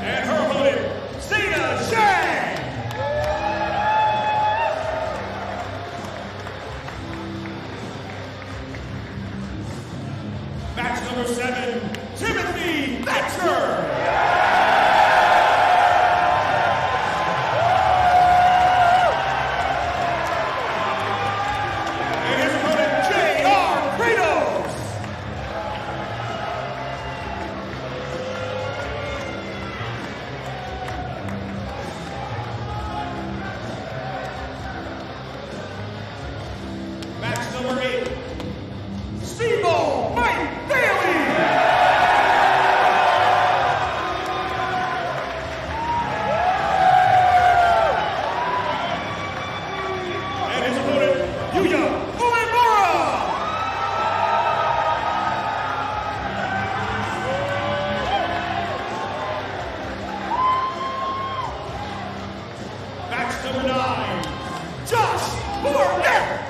And her opponent, Zeta Shang. Match number 7, Timothy Thatcher. Match number 8, Steve-O Mike Bailey. And his opponent, Yuya Uemura. Match number 9, Josh Barnett.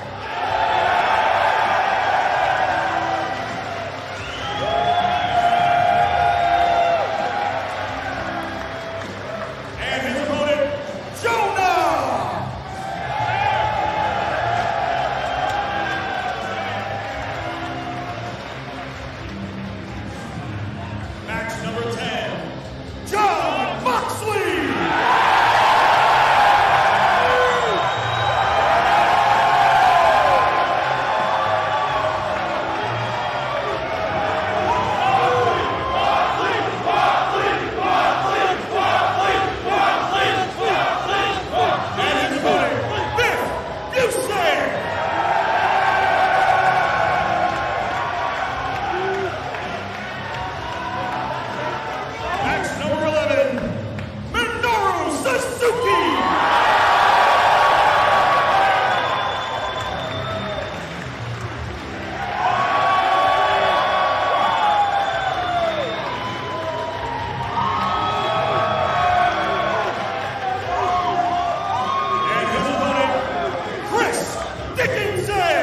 Match number 10, John Moxley. And his opponent, Biff Busick. Match number 11, Minoru Suzuki. And his opponent, Chris Dickinson.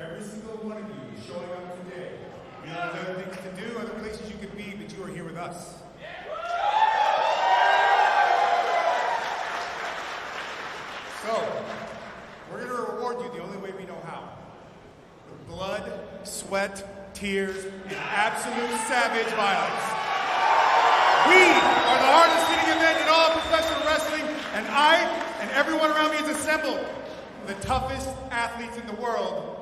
Every single one of you showing up today. We have other things to do, other places you could be, but you are here with us. So, we're going to reward you the only way we know how. With blood, sweat, tears, and absolute savage violence. We are the hardest hitting event in all of professional wrestling, and I and everyone around me is assembled, the toughest athletes in the world,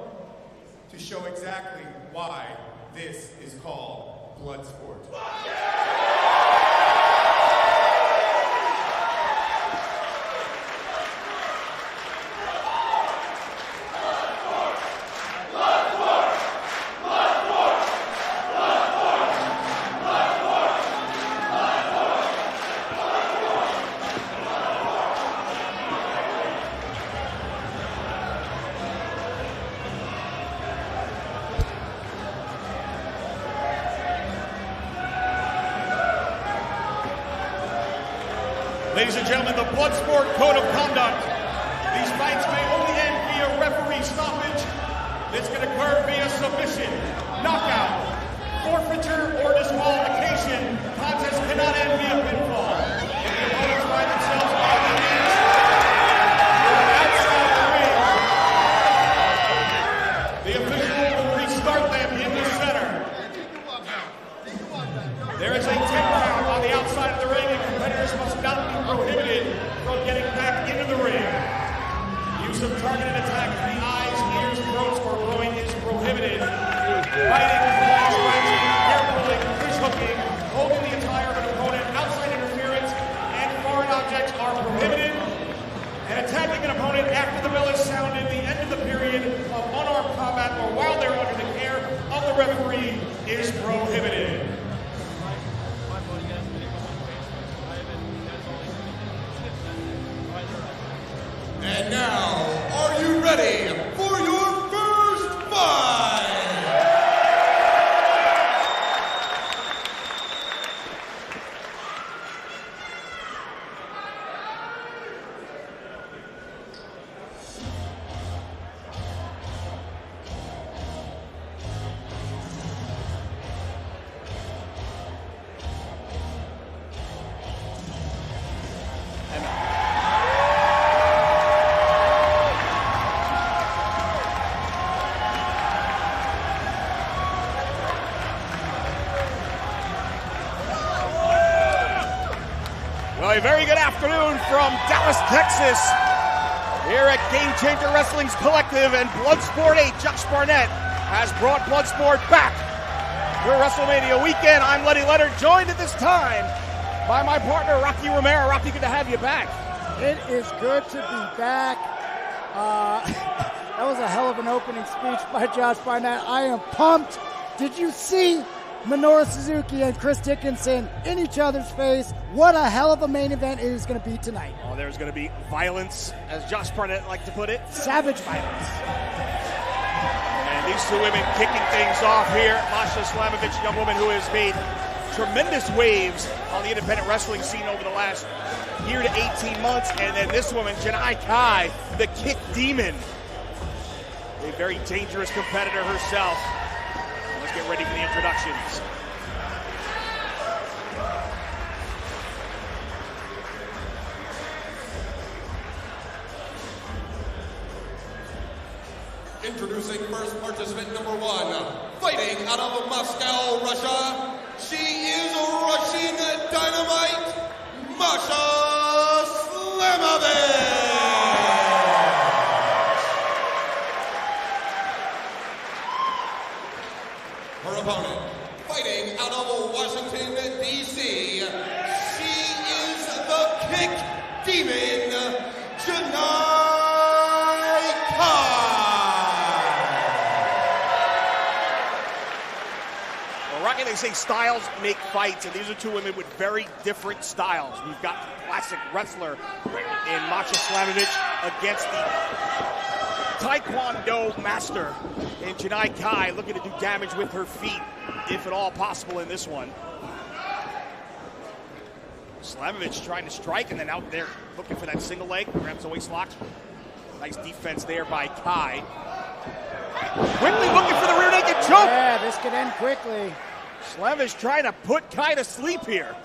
to show exactly why this is called Bloodsport. Ladies and gentlemen, the Bloodsport Code of Conduct. These fights may only end via referee stoppage. This can occur via submission, knockout, forfeiture, or disqualification. Contest cannot end via pinfall. If the opponents find themselves on the hands or outside the ring, the official will restart them in the center. There is a 10 count on the outside of the ring, and competitors must not be prohibited from getting back into the ring. Use of targeted attacks to the eyes, ears, throats, or groin is prohibited. Biting, scratching, hair pulling, fish hooking, holding the attire of an Well, a very good afternoon from Dallas, Texas. Here at Game Changer Wrestling's Collective and Bloodsport 8, Josh Barnett has brought Bloodsport back for WrestleMania weekend. I'm Letty Leonard, joined at this time by my partner, Rocky Romero. Rocky, good to have you back. It is good to be back. That was a hell of an opening speech by Josh Barnett. I am pumped. Did you see Minoru Suzuki and Chris Dickinson in each other's face? What a hell of a main event it is going to be tonight. Oh, there's going to be violence, as Josh Barnett liked to put it. Savage violence. And these two women kicking things off here. Masha Slamovich, a young woman who has made tremendous waves on the independent wrestling scene over the last year to 18 months. And then this woman, Janai Kai, the kick demon. A very dangerous competitor herself. Let's get ready for the introductions. Introducing first participant number 1, fighting out of Moscow, Russia. She is Russian Dynamite, Masha Slamovich. Her opponent, fighting out of Washington, D.C. She is the kick demon, Janai Kai. Rocky, they say styles make fights, and these are two women with very different styles. We've got the classic wrestler in Masha Slamovich against the Taekwondo master in Janai Kai, looking to do damage with her feet, if at all possible in this one. Slamovich trying to strike, and then out there looking for that single leg, grabs the waist lock. Nice defense there by Kai. Quickly looking for the rear naked choke. Yeah, this could end quickly. Slamovich trying to put Kai to sleep here.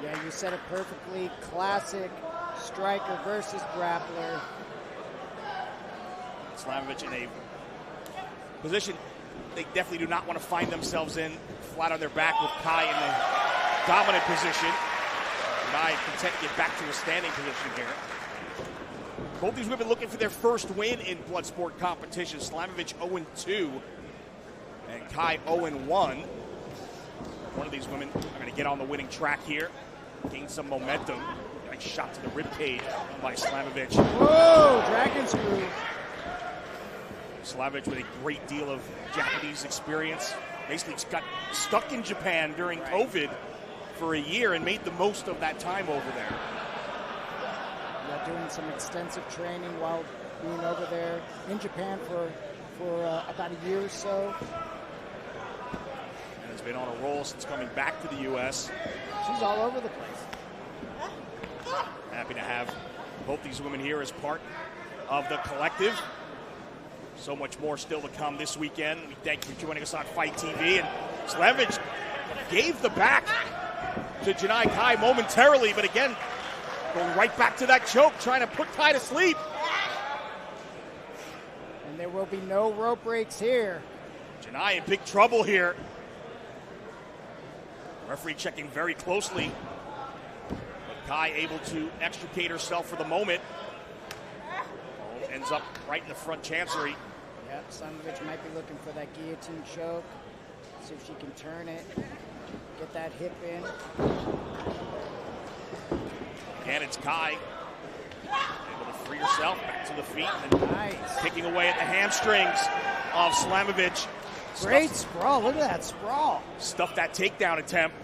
Yeah, you said it perfectly. Classic striker versus grappler. Slamovich in a position they definitely do not want to find themselves in, flat on their back with Kai in the dominant position. Kai content to get back to a standing position here. Both these women looking for their first win in Bloodsport competition. Slamovich 0-2 and Kai 0-1. One of these women are going to get on the winning track here, gain some momentum. Nice shot to the ribcage by Slamovich. Whoa, dragon screw. Slamovich with a great deal of Japanese experience. Basically got stuck in Japan during COVID for a year and made the most of that time over there. Yeah, doing some extensive training while being over there in Japan for about a year or so. And has been on a roll since coming back to the U.S. She's all over the place. Happy to have both these women here as part of the collective. So much more still to come this weekend. We thank you for joining us on Fight TV. And Slamovich gave the back to Janai Kai momentarily, but again, going right back to that choke, trying to put Kai to sleep. And there will be no rope breaks here. Janai in big trouble here. Referee checking very closely. But Kai able to extricate herself for the moment. Ends up right in the front chancery. Yep, Slamovich might be looking for that guillotine choke. See if she can turn it. Get that hip in. Again, it's Kai. Able to free herself back to the feet. And Nice. picking away at the hamstrings of Slamovich. Great sprawl. Look at that sprawl. Stuffed that takedown attempt.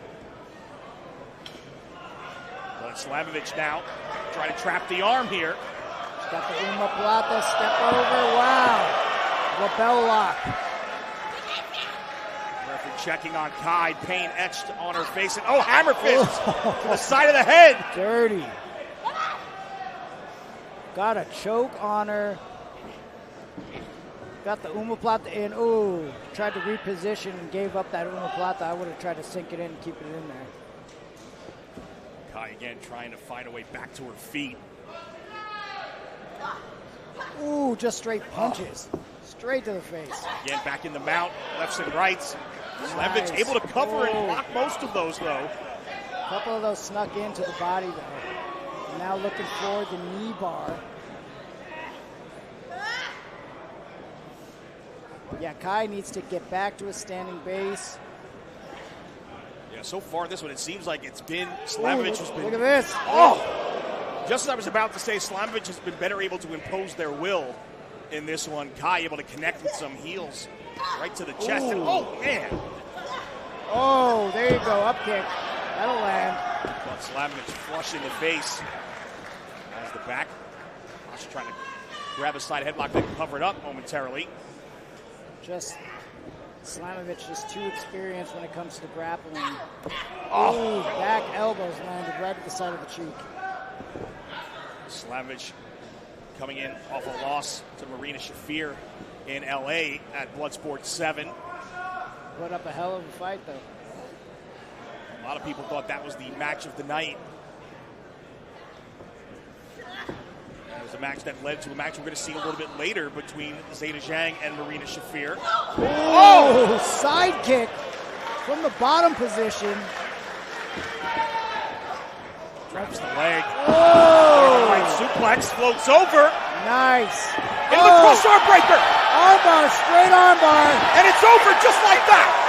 But Slamovich now trying to trap the arm here. She's got the omoplata, step over. Wow. Lapel lock. Referee checking on Kai, pain etched on her face. And hammer fist to the side of the head. Dirty. Got a choke on her. Got the omoplata in. Ooh, tried to reposition and gave up that omoplata. I would have tried to sink it in and keep it in there. Kai again trying to find a way back to her feet. Ooh, just straight punches. Straight to the face. Again, back in the mount, lefts and rights. Nice. Slamovich able to cover and block most of those, though. A couple of those snuck into the body, though. Now looking for the knee bar. Yeah, Kai needs to get back to a standing base. Yeah, so far in this one, it seems like it's been Slamovich has been. Look at this. Oh! Just as I was about to say, Slamovich has been better able to impose their will in this one. Kai able to connect with some heels right to the chest. And, oh, man. Oh, there you go. Up kick. That'll land. But Slamovich flush in the face as the back. Masha trying to grab a side headlock, then cover it up momentarily. Just Slamovich just too experienced when it comes to grappling. Oh, back elbows landed right at the side of the cheek. Slamovich coming in off a loss to Marina Shafir in LA at Bloodsport 7. Put up a hell of a fight, though. A lot of people thought that was the match of the night. It was a match that led to a match we're going to see a little bit later between Zeta Zhang and Marina Shafir. Oh! Side kick from the bottom position. Drops the leg. Oh! Right suplex, floats over. Nice. Into the cross-arm breaker. Armbar, straight armbar. And it's over just like that.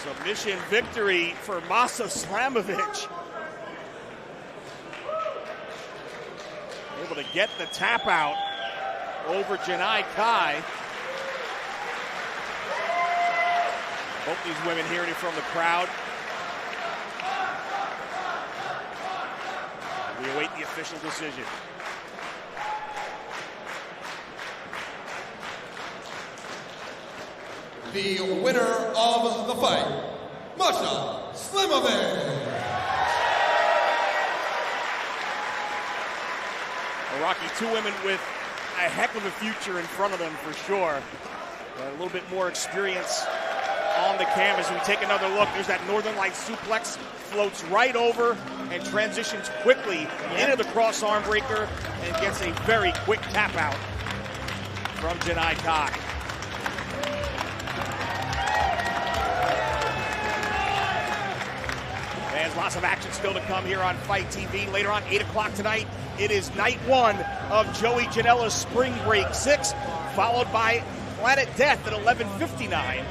Submission victory for Masa Slamovich. Able to get the tap out over Janai Kai. Both these women hearing it from the crowd. We await the official decision. The winner of the fight, Masha Slamovich. Rocky, two women with a heck of a future in front of them for sure. A little bit more experience on the canvas. We take another look. There's that Northern Light suplex, floats right over and transitions quickly into the cross arm breaker and gets a very quick tap out from Janai Kai. There's lots of action still to come here on Fight TV. Later on, 8 o'clock tonight, it is night one of Joey Janela's Spring Break 6, followed by Planet Death at 11:59.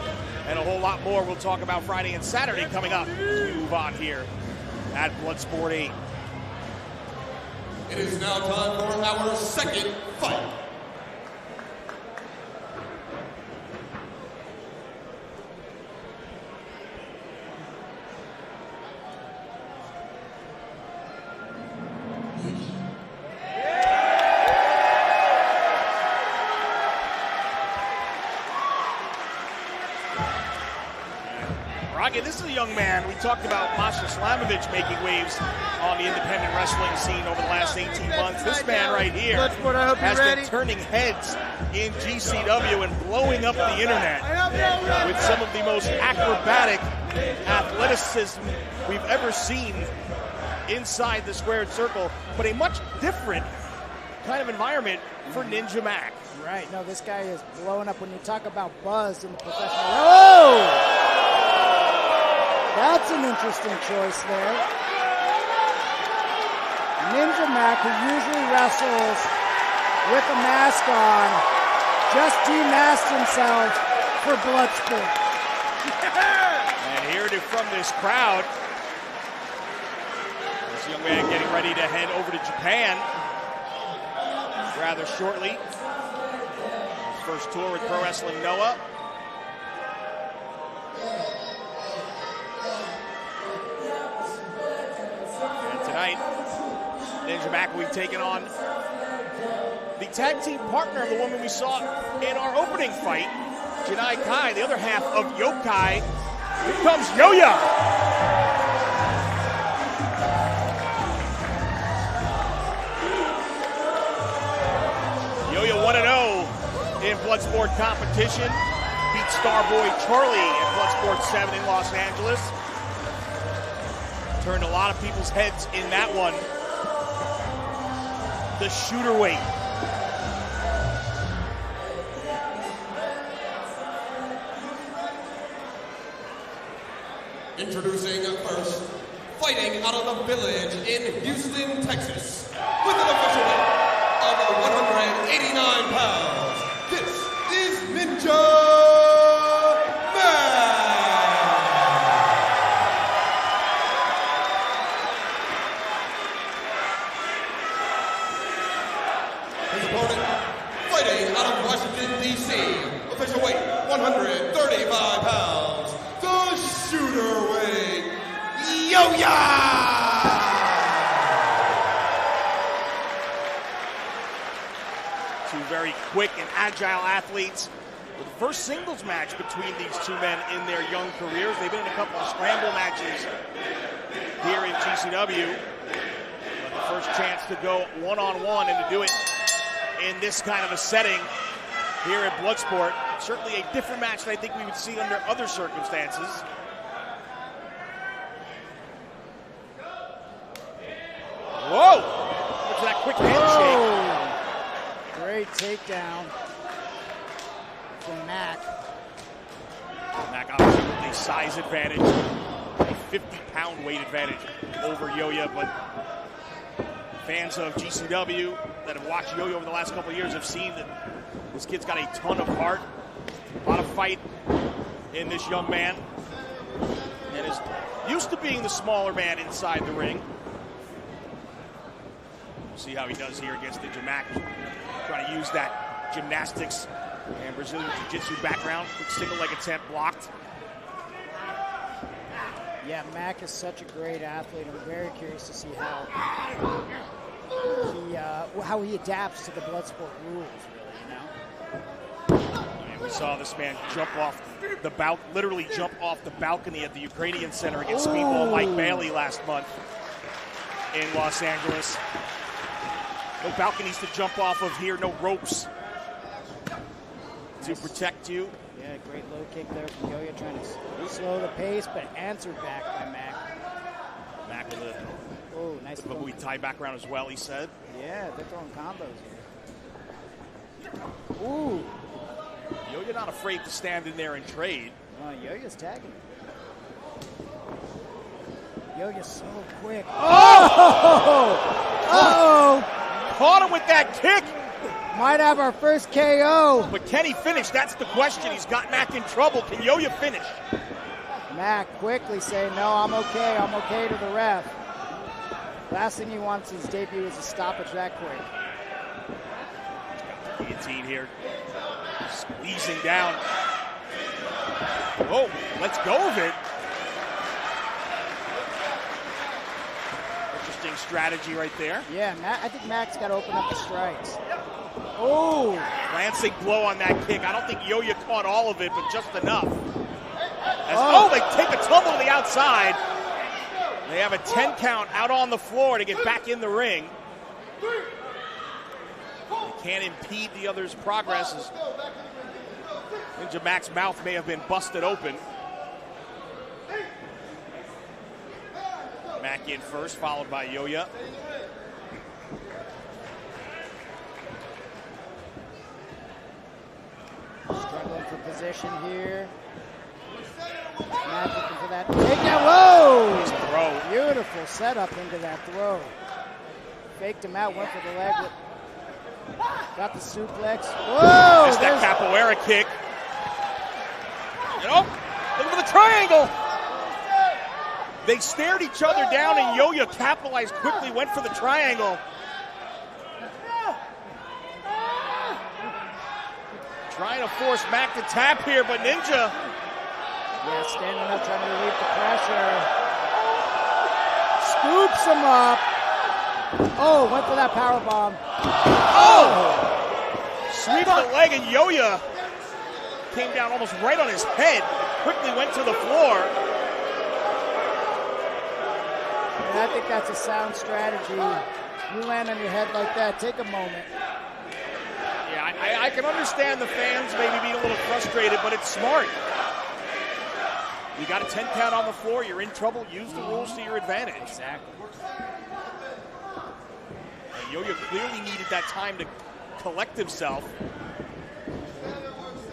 And a whole lot more we'll talk about Friday and Saturday coming up as we move on here at Bloodsport 8. It is now time for our second fight. This is a young man. We talked about Masha Slamovich making waves on the independent wrestling scene over the last 18 months. This man right here has been turning heads in GCW and blowing up the internet with some of the most acrobatic athleticism we've ever seen inside the squared circle, but a much different kind of environment for Ninja Mac. Right. No, this guy is blowing up. When you talk about buzz in the professional. Oh! That's an interesting choice there. Ninja Mac, who usually wrestles with a mask on, just demasked himself for Bloodsport. And hearing it from this crowd, this young man getting ready to head over to Japan rather shortly. His first tour with Pro Wrestling Noah. Tonight, Ninja Mac will be taking on the tag team partner of the woman we saw in our opening fight, Janai Kai, the other half of Yokai. Here comes Yo-Yo. Yo-Yo 1-0 in Bloodsport competition. Beat Starboy Charlie at Bloodsport 7 in Los Angeles. Turned a lot of people's heads in that one. The shooter weight. Introducing first, fighting out of the Village in Houston, Texas, with an official weight of 189 pounds. This is Ninja Man. His opponent, fighting out of Washington, D.C., official weight 135 pounds. The shooter weight, Yo-Ya! Two very quick and agile athletes. The first singles match between these two men in their young careers. They've been in a couple of scramble matches here in GCW. But the first chance to go one-on-one and to do it in this kind of a setting here at Bloodsport. Certainly a different match than I think we would see under other circumstances. Whoa! Look at that quick handshake. Great takedown from Mac. Mac obviously with a size advantage, a 50-pound weight advantage over Yo-Ya, but fans of GCW that have watched Yo-Ya over the last couple of years have seen that this kid's got a ton of heart, a lot of fight in this young man, and is used to being the smaller man inside the ring. We'll see how he does here against Ninja Mac. Trying to use that gymnastics and Brazilian Jiu-Jitsu background. Quick single leg attempt blocked. Yeah, Mac is such a great athlete. I'm very curious to see how he adapts to the Bloodsport rules, really, you know? And we saw this man jump off the literally jump off the balcony at the Ukrainian Center against Speedball Mike Bailey last month in Los Angeles. No balconies to jump off of here, no ropes to protect you. Yeah, great low kick there from Yo-Ya, trying to slow the pace, but answered back by Mac. Mac with a nice Muay Thai background as well, he said. Yeah, they're throwing combos here. Ooh. Yo-Ya not afraid to stand in there and trade. Yo-Ya's tagging. Yo-Ya's so quick. Oh! Caught him with that kick. Might have our first KO. But can he finish? That's the question. He's got Mac in trouble. Can Yo-Ya finish? Mac quickly saying, no, I'm okay to the ref. Last thing he wants his debut is a stoppage that quick. Guillotine here. Squeezing down. Oh, let's go of it. Interesting strategy right there. Yeah, I think Mac's got to open up the strikes. Oh! Glancing blow on that kick. I don't think Yo-Ya caught all of it, but just enough. They take a tumble to the outside. They have a 10 count out on the floor to get back in the ring. They can't impede the other's progress, as Ninja Mac's mouth may have been busted open. Mac in first, followed by Yo-Ya. Struggling for position here. Mac looking for that takedown. Whoa! Nice throw. Beautiful setup into that throw. Faked him out, went for the leg. Got the suplex. Whoa! Missed that capoeira kick. And look for the triangle. They stared each other down, and Yo-Ya capitalized quickly, went for the triangle. Trying to force Mac to tap here, but Ninja. Yeah, standing up, trying to relieve the pressure. Scoops him up. Oh, went for that power bomb. Sweep the leg, and Yo-Ya came down almost right on his head. Quickly went to the floor. And I think that's a sound strategy. You land on your head like that, take a moment. I can understand the fans maybe being a little frustrated, but it's smart. You got a 10 count on the floor, you're in trouble, use the rules to your advantage. Exactly. And Yo-Yo clearly needed that time to collect himself.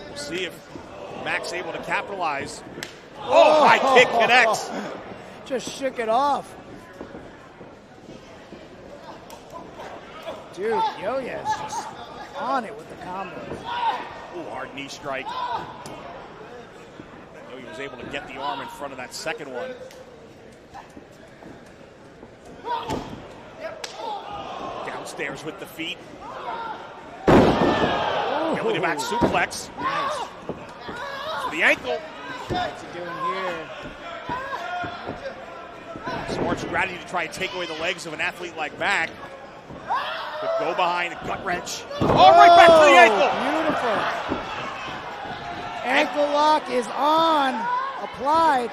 We'll see if Mac's able to capitalize. Oh, high kick connects. Just shook it off. Dude, Yo-Yo's just on it with the combos. Ooh, hard knee strike. Yo-Yo was able to get the arm in front of that second one. Downstairs with the feet. Belly to back suplex. Nice. For the ankle. What's he doing here? Smart strategy to try and take away the legs of an athlete like Mac. But go behind, a gut wrench. Oh, right back to the ankle. Beautiful. Ankle lock is on. Applied.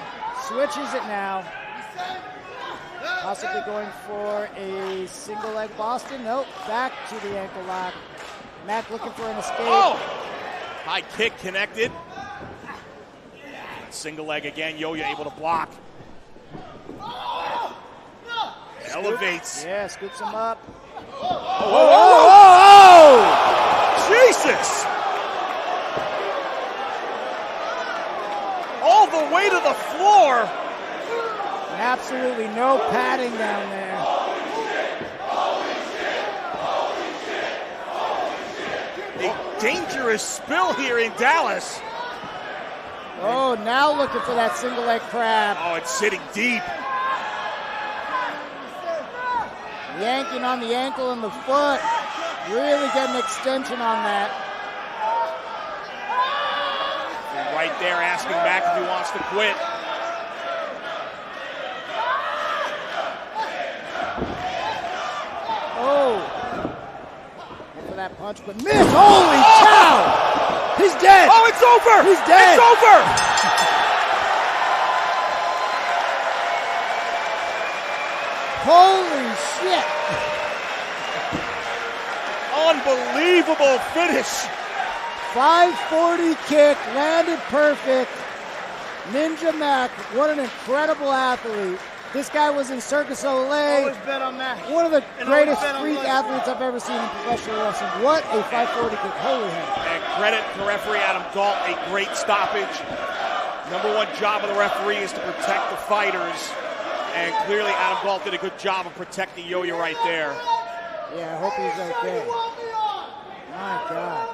Switches it now. Possibly going for a single leg Boston. Nope. Back to the ankle lock. Mac looking for an escape. Oh! High kick connected. Single leg again. Yo-Yo able to block. Elevates. Yeah, scoops him up. Oh! Jesus! All the way to the floor. Absolutely no padding down there. A dangerous spill here in Dallas. Oh, now looking for that single leg crab. Oh, it's sitting deep. Yanking on the ankle and the foot. Really getting extension on that. Right there asking Mac if he wants to quit. Oh. Went for that punch, but missed. Holy cow! He's dead. Oh, it's over. He's dead. It's over. Holy shit. Unbelievable finish. 540 kick, landed perfect. Ninja Mac, what an incredible athlete. This guy was in Circus Olay. Always bet on that. One of the greatest bet on freak Bloodsport. athletes I've ever seen in professional wrestling. What a 540 kick. Holy hell. And credit to referee Adam Galt, a great stoppage. Number one job of the referee is to protect the fighters. And clearly Adam Galt did a good job of protecting Yo-Yo right there. Yeah, I hope he's okay. My God.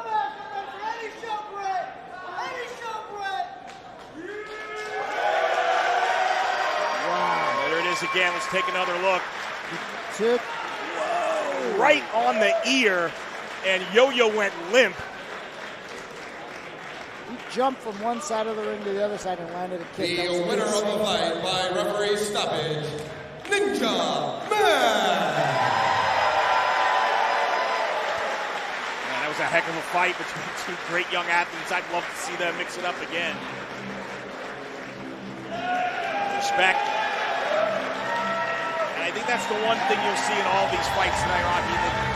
Wow. There it is again. Let's take another look. Took Right on the ear, and Yo-Yo went limp. He jumped from one side of the ring to the other side and landed a kick. The That was winner of the insane. fight by referee stoppage, Ninja Man. Man, that was a heck of a fight between two great young athletes. I'd love to see them mix it up again. Respect. And I think that's the one thing you'll see in all these fights tonight, Rocky, that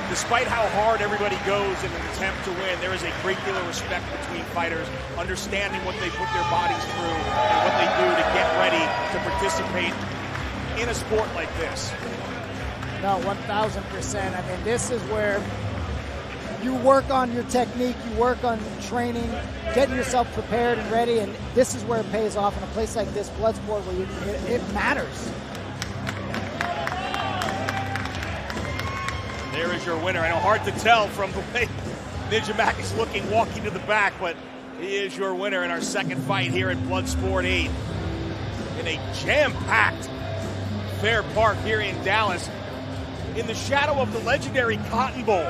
despite how hard everybody goes in an attempt to win, there is a great deal of respect between fighters, understanding what they put their bodies through and what they do to get ready to participate in a sport like this. No, 1,000%. I mean, this is where you work on your technique, you work on training, getting yourself prepared and ready, and this is where it pays off in a place like this, Bloodsport, where it matters. There is your winner. I know, hard to tell from the way Ninja Mac is looking, walking to the back, but he is your winner in our second fight here at Bloodsport 8 in a jam-packed Fair Park here in Dallas in the shadow of the legendary Cotton Bowl.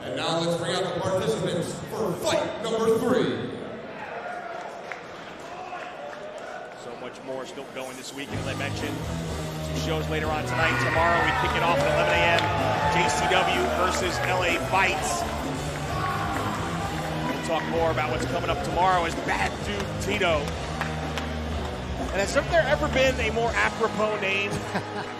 And now let's bring out the participants for fight number 3. So much more still going this weekend, as I mentioned. 2 shows later on tonight. Tomorrow we kick it off at 11 a.m. JCW versus LA Fights. We'll talk more about what's coming up tomorrow as Bad Dude Tito. And has there ever been a more apropos name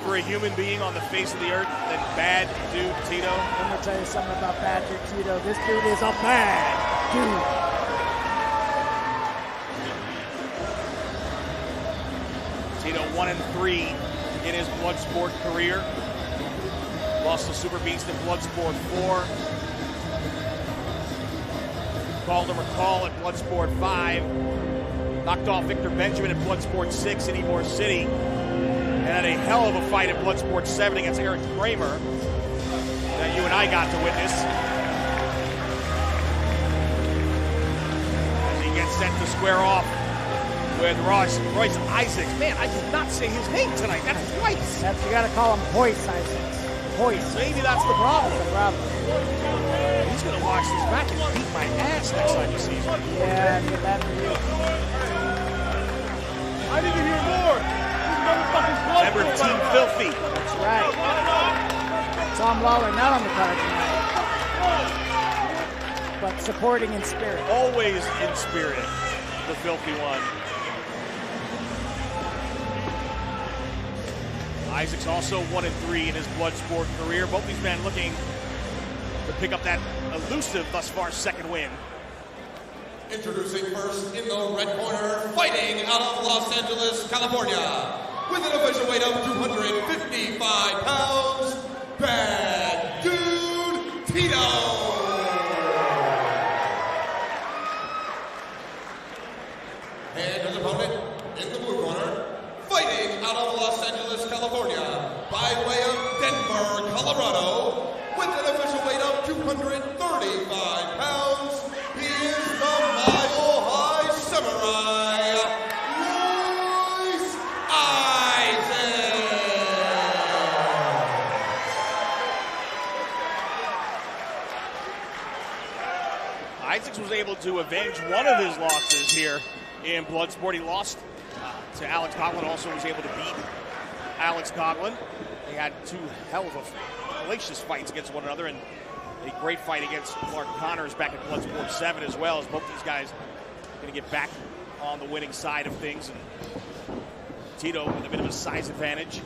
for a human being on the face of the earth than Bad Dude Tito? I'm going to tell you something about Bad Dude Tito. This dude is a bad dude. Tito 1-3 in his Bloodsport career. Lost to Super Beast in Bloodsport 4. Called him a call at Bloodsport 5. Knocked off Victor Benjamin at Bloodsport 6 in Ybor City. And had a hell of a fight at Bloodsport 7 against Eric Kramer that you and I got to witness. As he gets set to square off with Royce Isaacs. Man, I did not say his name tonight. That's twice. You got to call him Royce Isaacs. Royce. Maybe that's the problem. That's the problem. He's going to watch this back and beat my ass next time you see him. Yeah, get that for you. I need to hear more. Remember Team Filthy. That's right. Tom Lawler not on the card tonight, but supporting in spirit. Always in spirit, the Filthy one. Isaacs also 1-3 in his Bloodsport career. Both these men looking to pick up that elusive thus far second win. Introducing first in the red corner, fighting out of Los Angeles, California, with an official weight of 255 pounds, Bad Dude Tito. And his opponent in the blue corner, fighting out of Los Angeles, California, by way of Denver, Colorado, with an official weight of 235 pounds, he is the Mile High Samurai, Royce Isaacs. Isaacs was able to avenge one of his losses here in Bloodsport. He lost to Alex Coughlin, also was able to beat Alex Coughlin. They had two hell of a hellacious fights against one another, and a great fight against Clark Connors back at Bloodsport 7 as well, as both these guys going to get back on the winning side of things. And Tito with a bit of a size advantage.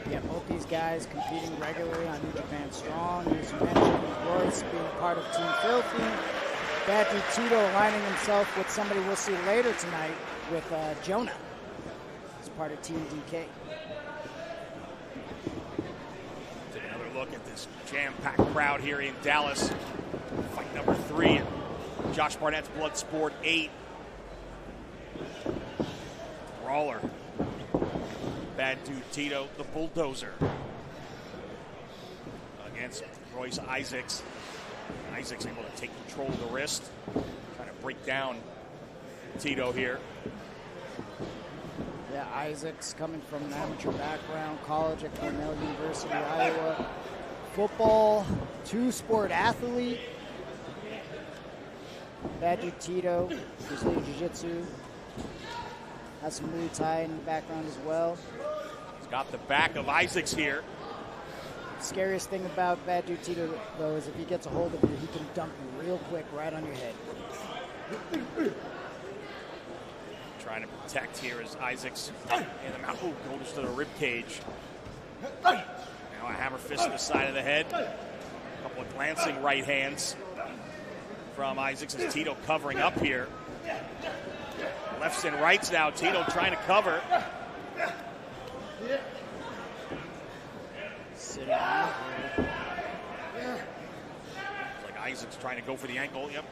Yeah, both these guys competing regularly on New Japan Strong. As you mentioned, Royce being part of Team Filthy. Bad Dude Tito aligning himself with somebody we'll see later tonight with Jonah as part of Team DK. Take another look at this jam-packed crowd here in Dallas. Fight number 3 at Josh Barnett's Bloodsport 8. Brawler. Bad Dude Tito, the bulldozer, against Royce Isaacs. Isaacs able to take control of the wrist, trying to break down Tito here. Yeah, Isaacs coming from an amateur background, college at Cornell University, Iowa. Football, two-sport athlete. Bad Dude Tito, Brazilian Jiu-Jitsu. Has some Muay Thai in the background as well. He's got the back of Isaacs here. Scariest thing about Bad Dude Tito, though, is if he gets a hold of you, he can dump you real quick right on your head. Trying to protect here as Isaacs in the mouth. Ooh, goes to the rib cage. Now a hammer fist to the side of the head. A couple of glancing right hands from Isaacs as Tito covering up here. Lefts and rights now. Tito trying to cover. Sitting out here. It's like Isaac's trying to go for the ankle. Yep.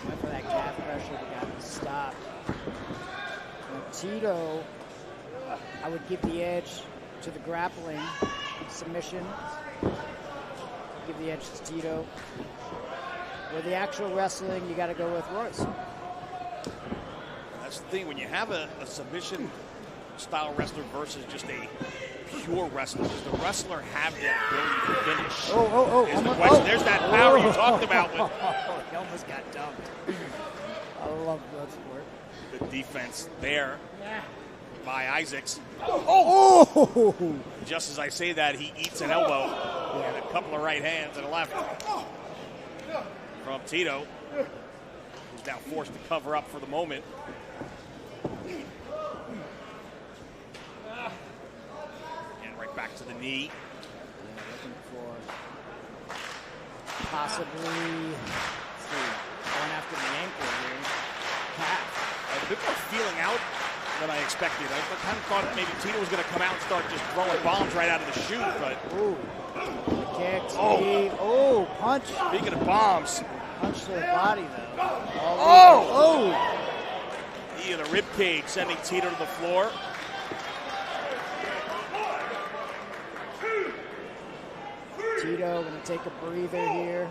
Went for that calf pressure, but got to stop. Now, Tito, I would give the edge to the grappling submission. Give the edge to Tito. With the actual wrestling, you got to go with Royce. That's the thing. When you have a submission style wrestler versus just a pure wrestler, does the wrestler have the ability to finish? Is the question. There's that power you talked about. He almost got dumped. I love Bloodsport. Good defense there by Isaacs. Just as I say that, he eats an elbow and a couple of right hands and a left from Tito, who's now forced to cover up for the moment. And right back to the knee. Looking for possibly going after the ankle here. Calf. feeling out than I expected. I kind of thought maybe Tito was going to come out and start just throwing bombs right out of the chute, but... Ooh. Kicks, knee. Oh, punch. Speaking of bombs. Punch to the body, though. Oh! Knee of the rib cage, sending Tito to the floor. Tito going to take a breather here.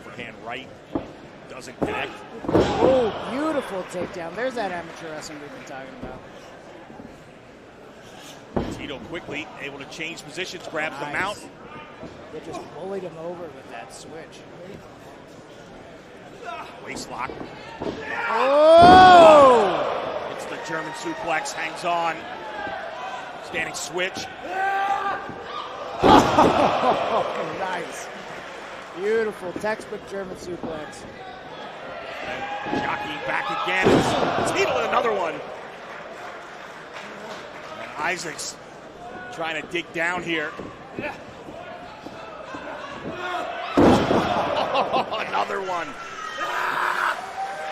Overhand right. Doesn't connect. Oh, beautiful takedown. There's that amateur wrestling we've been talking about. Tito quickly able to change positions, grabs Nice. the mount. They just bullied him over with that switch. Waist lock. Oh! It's the German suplex, hangs on. Standing switch. Oh, nice. Beautiful textbook German suplex. Jockeying back again. Tito with another one. And Isaacs trying to dig down here. Another one.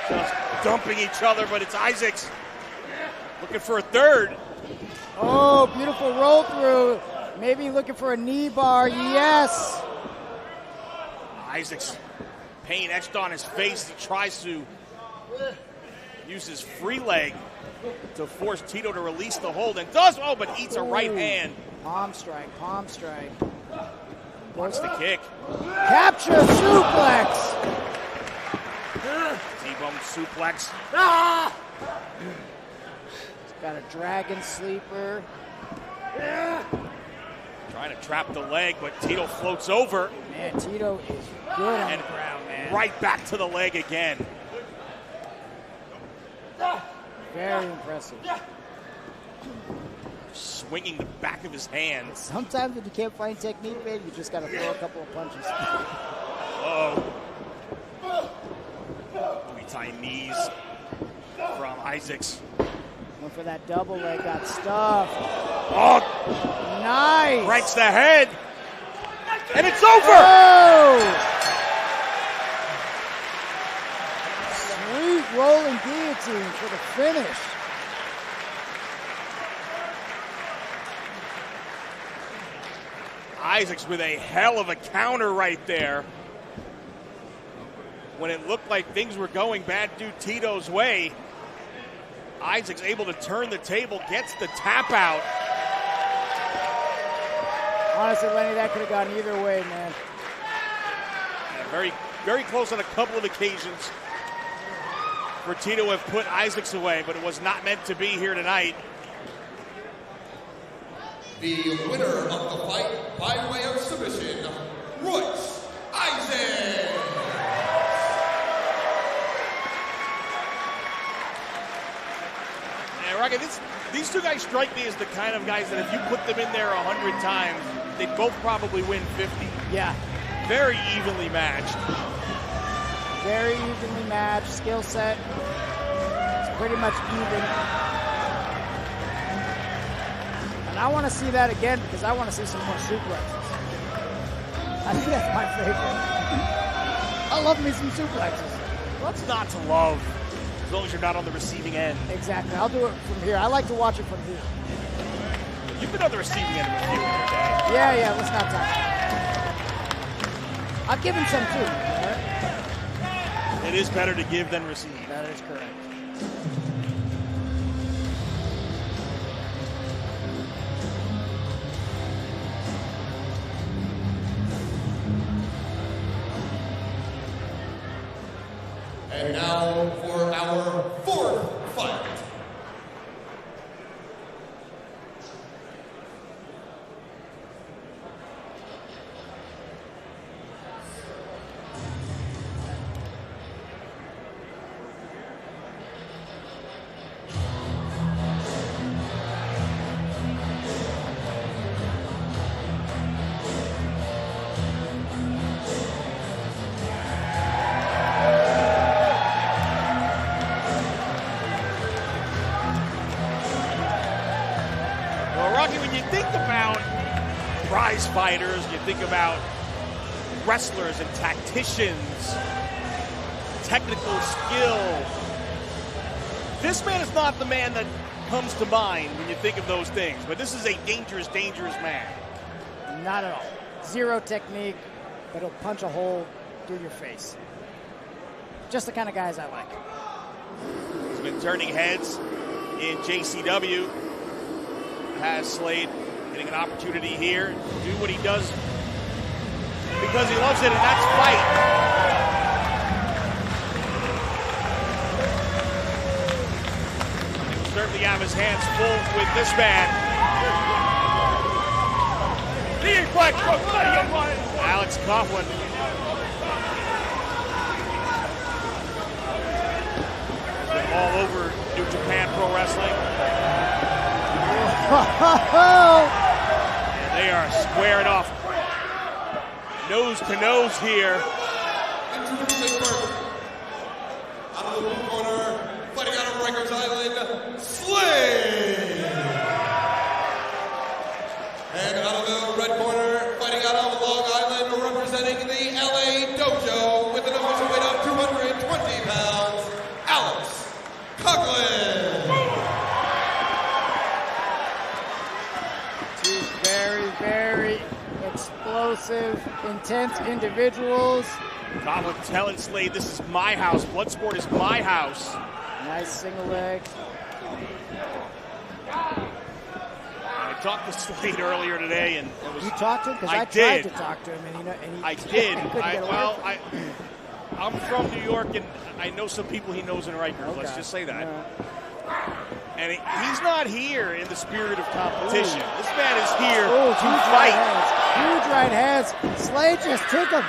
Just dumping each other, but it's Isaacs looking for a third. Oh, beautiful roll through. Maybe looking for a knee bar. Yes. Isaacs, pain etched on his face. He tries to use his free leg to force Tito to release the hold, and does, but eats a right hand. Palm strike, palm strike. Wants the kick. Capture suplex. T-bone suplex. He's got a dragon sleeper. Trying to trap the leg, but Tito floats over. Man, Tito is good on the ground, man. Right back to the leg again. Very impressive. Swinging the back of his hands. Sometimes when you can't find technique, man, you just got to throw a couple of punches. Muay Thai knees from Isaacs. Went for that double leg, got stuffed. Oh, Nice. breaks the head. And it's over. Oh! Sweet rolling guillotine for the finish. Isaacs with a hell of a counter right there. When it looked like things were going bad due Tito's way, Isaacs able to turn the table, gets the tap out. Honestly, Lenny, that could have gone either way, man. Yeah, very, very close on a couple of occasions for Tito to have put Isaacs away, but it was not meant to be here tonight. The winner of the fight by way of submission, Royce Isaacs. And Rocky, these two guys strike me as the kind of guys that if you put them in there 100 times, they'd both probably win 50. Yeah. Very evenly matched. Very evenly matched. Skill set. It's pretty much even. And I want to see that again because I want to see some more suplexes. I think that's my favorite. I love me some suplexes. What's not to love as long as you're not on the receiving end? Exactly. I'll do it from here. I like to watch it from here. You've been on the receiving end of a few in your day. Yeah, let's not talk. I've given some too. Right? It is better to give than receive. That is correct. And now for our fourth fight. prize fighters, you think about wrestlers and tacticians, technical skill. This man is not the man that comes to mind when you think of those things, but this is a dangerous, dangerous man. Not at all. Zero technique, but he'll punch a hole through your face. Just the kind of guys I like. He's been turning heads in JCW. Has Slade getting an opportunity here to do what he does because he loves it, and that's fight. He'll certainly have his hands full with this man. Alex Coughlin. Been all over New Japan Pro Wrestling. And they are squaring off nose to nose here. Introducing first, out of the blue corner, fighting out of Rikers Island, Slade. And out of the red corner, fighting out of Long Island, representing the LA Dojo with an official weight of 220 pounds, Alex Coughlin. Two very, very explosive, intense individuals. Coughlin telling Slade, this is my house. Bloodsport is my house. Nice single leg. I talked to Slade earlier today, and it was. You talked to him? Because I tried to talk to him, and he I did. I I'm from New York, and I know some people he knows in Rikers. Okay. Let's just say that. And he's not here in the spirit of competition. Ooh. This man is here Oh, to huge fight. Huge right hands. Slade just took him.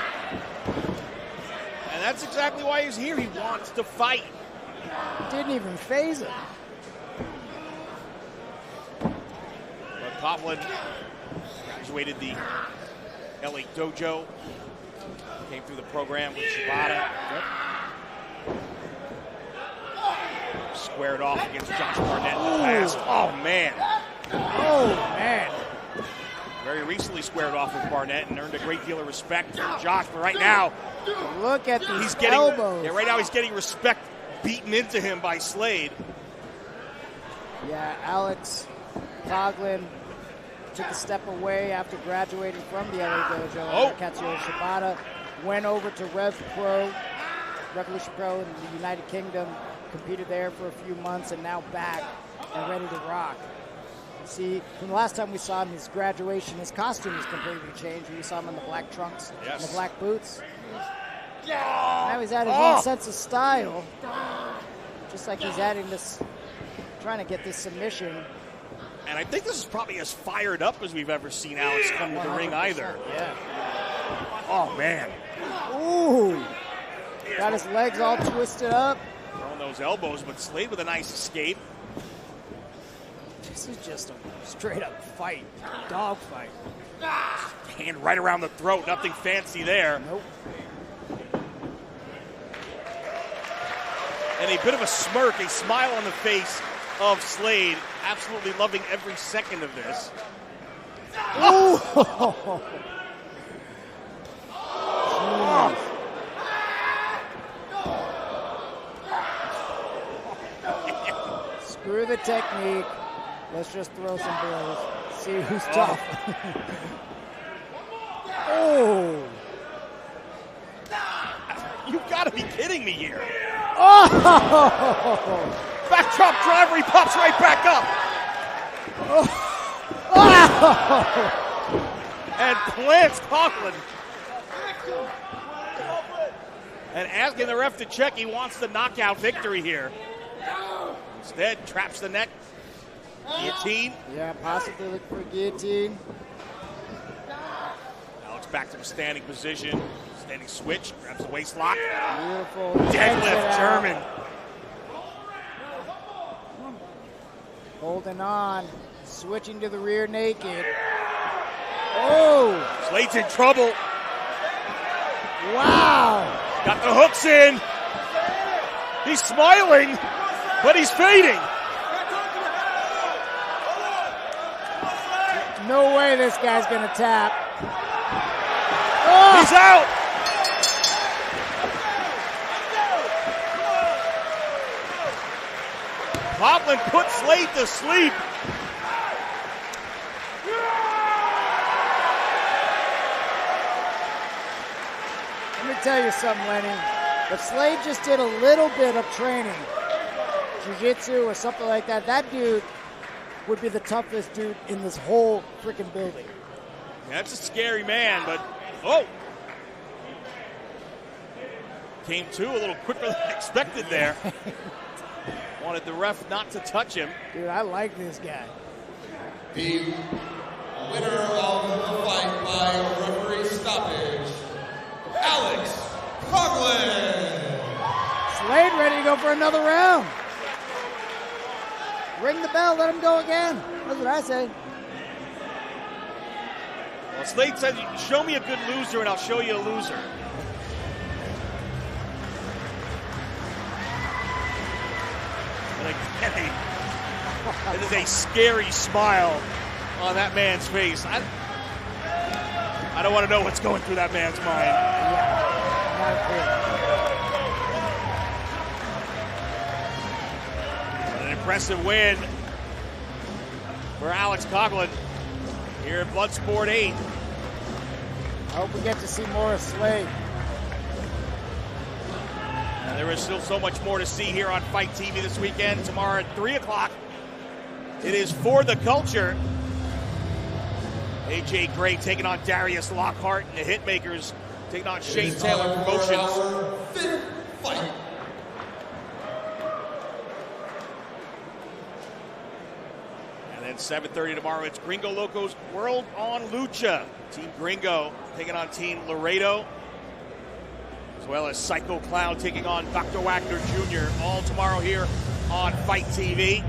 And that's exactly why he's here. He wants to fight. Didn't even phase him. But Coughlin graduated the LA Dojo. Came through the program with Shibata. Squared off against Josh Barnett in the past. Oh, man. Oh, man. Very recently squared off with Barnett and earned a great deal of respect from Josh. But right now, look at these he's getting, elbows. Yeah, right now he's getting respect beaten into him by Slade. Yeah, Alex Coughlin took a step away after graduating from the LA Dojo. Oh. Katsuo Shibata went over to Revolution Pro in the United Kingdom, competed there for a few months, and now back and ready to rock. See, from the last time we saw him, his graduation, his costume has completely changed. We saw him in the black trunks and the black boots. Now he's adding his own sense of style. Just like he's adding this, trying to get this submission. And I think this is probably as fired up as we've ever seen Alex come to the ring either. Yeah. Oh, man. Ooh. Got his legs all twisted up. Throwing those elbows, but Slade with a nice escape. This is just a straight up fight. Dog fight. Hand right around the throat. Nothing fancy there. Nope. And a bit of a smirk, a smile on the face of Slade. Absolutely loving every second of this. Ooh. Screw the technique. Let's just throw some blows. See who's tough. Oh. You've got to be kidding me here. Oh. Backdrop driver, he pops right back up. And plants Coughlin. And asking the ref to check, he wants the knockout victory here. Instead, traps the neck. Guillotine. Yeah, possibly look for a guillotine. Alex back to the standing position. Standing switch, grabs the waist lock. Beautiful. Deadlift German. Holding on. Switching to the rear naked. Oh! Slade's in trouble. Wow! Got the hooks in. He's smiling, but he's fading. no way this guy's gonna tap. Oh! He's out. Coughlin put Slade to sleep. Let me tell you something, Lenny. If Slade just did a little bit of training, jiu-jitsu or something like that, that dude would be the toughest dude in this whole freaking building. Yeah, that's a scary man, but oh! Came to a little quicker than expected there. Wanted the ref not to touch him. Dude, I like this guy. The winner of the fight by referee stoppage, Alex Coughlin. Slade ready to go for another round. Ring the bell, let him go again. That's what I say. Well, Slade said, show me a good loser and I'll show you a loser. And again, it is a scary smile on that man's face. I don't want to know what's going through that man's mind. Yeah, An impressive win for Alex Coughlin here at Bloodsport 8. I hope we get to see more of Slade. And there is still so much more to see here on Fight TV this weekend. Tomorrow at 3 o'clock, it is For the Culture. AJ Gray taking on Darius Lockhart, and the Hitmakers taking on Shane Taylor Promotions. Our fifth fight. And then 7:30 tomorrow, it's Gringo Locos World on Lucha. Team Gringo taking on Team Laredo, as well as Psycho Clown taking on Dr. Wagner Jr. All tomorrow here on Fight TV.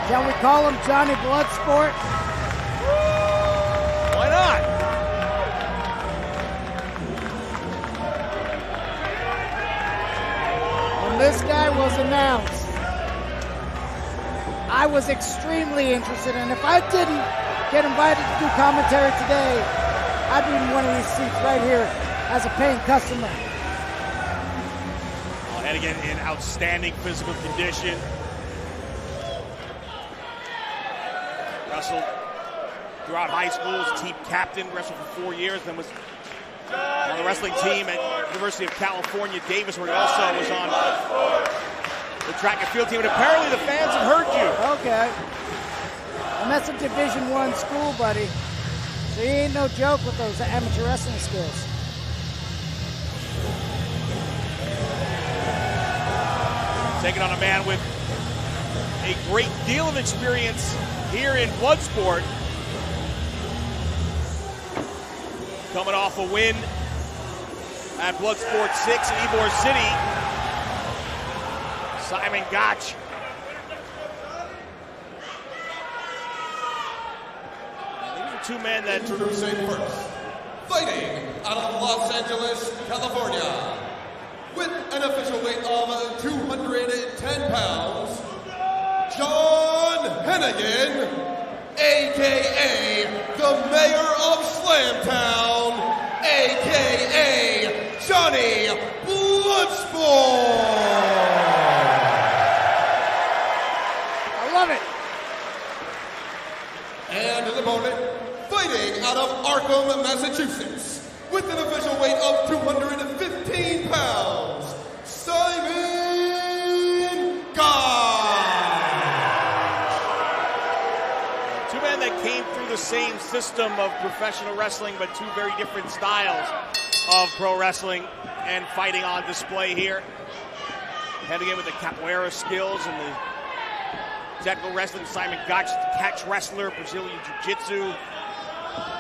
Can we call him Johnny Bloodsport? Why not? When this guy was announced, I was extremely interested, and if I didn't get invited to do commentary today, I'd be in one of these seats right here as a paying customer. Hennigan in outstanding physical condition. Wrestled throughout high school as team captain, wrestled for 4 years, then was on the wrestling team at University of California, Davis, where he also was on the track and field team. And apparently the fans have heard you. Okay. And that's a Division I school, buddy. So he ain't no joke with those amateur wrestling skills. Taking on a man with a great deal of experience here in Bloodsport. Coming off a win at Bloodsport 6 in Ybor City. Simon Gotch. These are two men that... Introducing first, fighting out of Los Angeles, California, with an official weight of 210 pounds, John Hennigan, a.k.a. the Mayor of Slamtown, a.k.a. Johnny Bloodsport. love it. And his opponent, fighting out of Arkham, Massachusetts, with an official weight of 215 pounds, Simon Gotch. Two men that came through the same system of professional wrestling, but two very different styles of pro wrestling and fighting on display here. Heading in with the capoeira skills and the technical wrestling. Simon Gotch, the catch wrestler, Brazilian Jiu-Jitsu.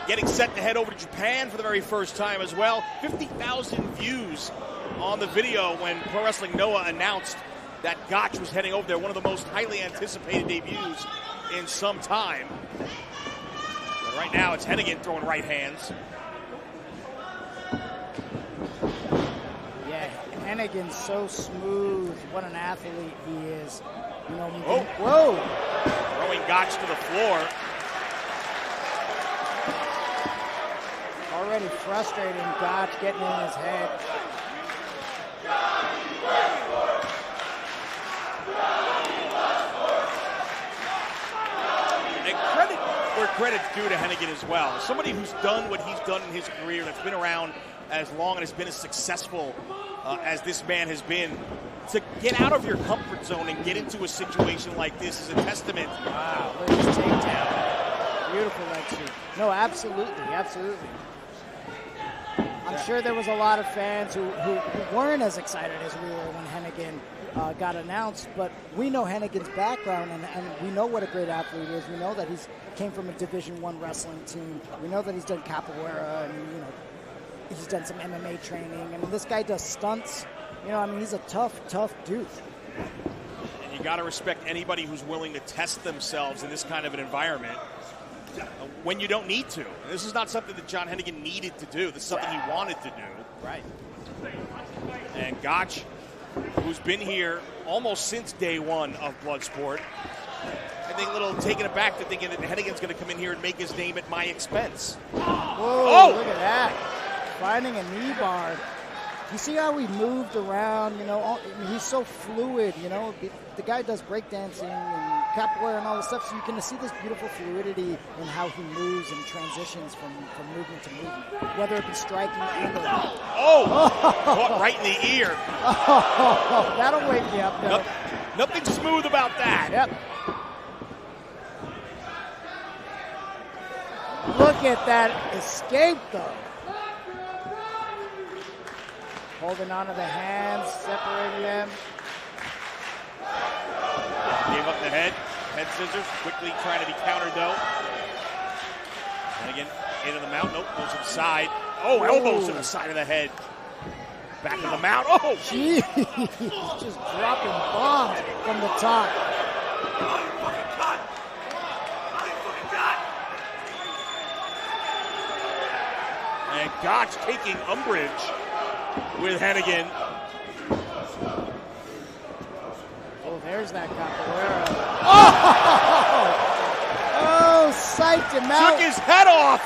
Getting set to head over to Japan for the very first time as well. 50,000 views on the video when Pro Wrestling Noah announced that Gotch was heading over there. One of the most highly anticipated debuts in some time. But right now it's Hennigan throwing right hands. Yeah, Hennigan's so smooth. What an athlete he is. You know, whoa! Throwing Gotch to the floor. Already frustrating, Gotch getting in his head. And credit where credit's due to Hennigan as well. Somebody who's done what he's done in his career, that's been around as long and has been as successful as this man has been. To get out of your comfort zone and get into a situation like this is a testament. Wow, look at his takedown. Beautiful leg sweep. No, absolutely, absolutely. I'm sure there was a lot of fans who weren't as excited as we were when Hennigan got announced, but we know Hennigan's background, and we know what a great athlete he is. We know that he's came from a Division I wrestling team. We know that he's done capoeira, and he's done some MMA training. I mean, this guy does stunts. He's a tough dude. And you got to respect anybody who's willing to test themselves in this kind of an environment when you don't need to. And this is not something that John Hennigan needed to do. This is something he wanted to do. Right. And Gotch, who's been here almost since day one of Bloodsport, I think a little taken aback to thinking that Hennigan's going to come in here and make his name at my expense. Whoa, look at that. Finding a knee bar. You see how he moved around, he's so fluid, the guy does breakdancing and capoeira and all this stuff, so you can see this beautiful fluidity in how he moves and transitions from movement to movement, whether it be striking and caught right in the ear. Oh, that'll wake you up, though. Nothing smooth about that. Yep. Look at that escape, though. Holding onto the hands, separating them. Gave up the head scissors, quickly trying to be countered though. And again, into the mount, nope, goes to the side. Elbows to the side of the head. Back to the mount, Jeez, just dropping bombs from the top. And Gotch taking umbrage with Hennigan. There's that capoeira. Psyched him out. Took his head off.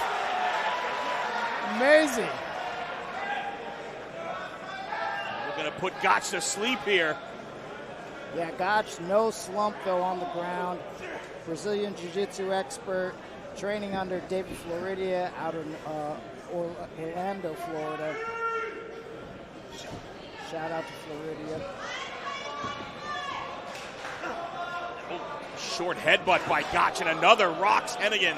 Amazing. We're going to put Gotch to sleep here. Yeah, Gotch, no slump, though, on the ground. Brazilian Jiu-Jitsu expert, training under David Floridia out in Orlando, Florida. Shout out to Floridia. Short headbutt by Gotch and another rocks Hennigan.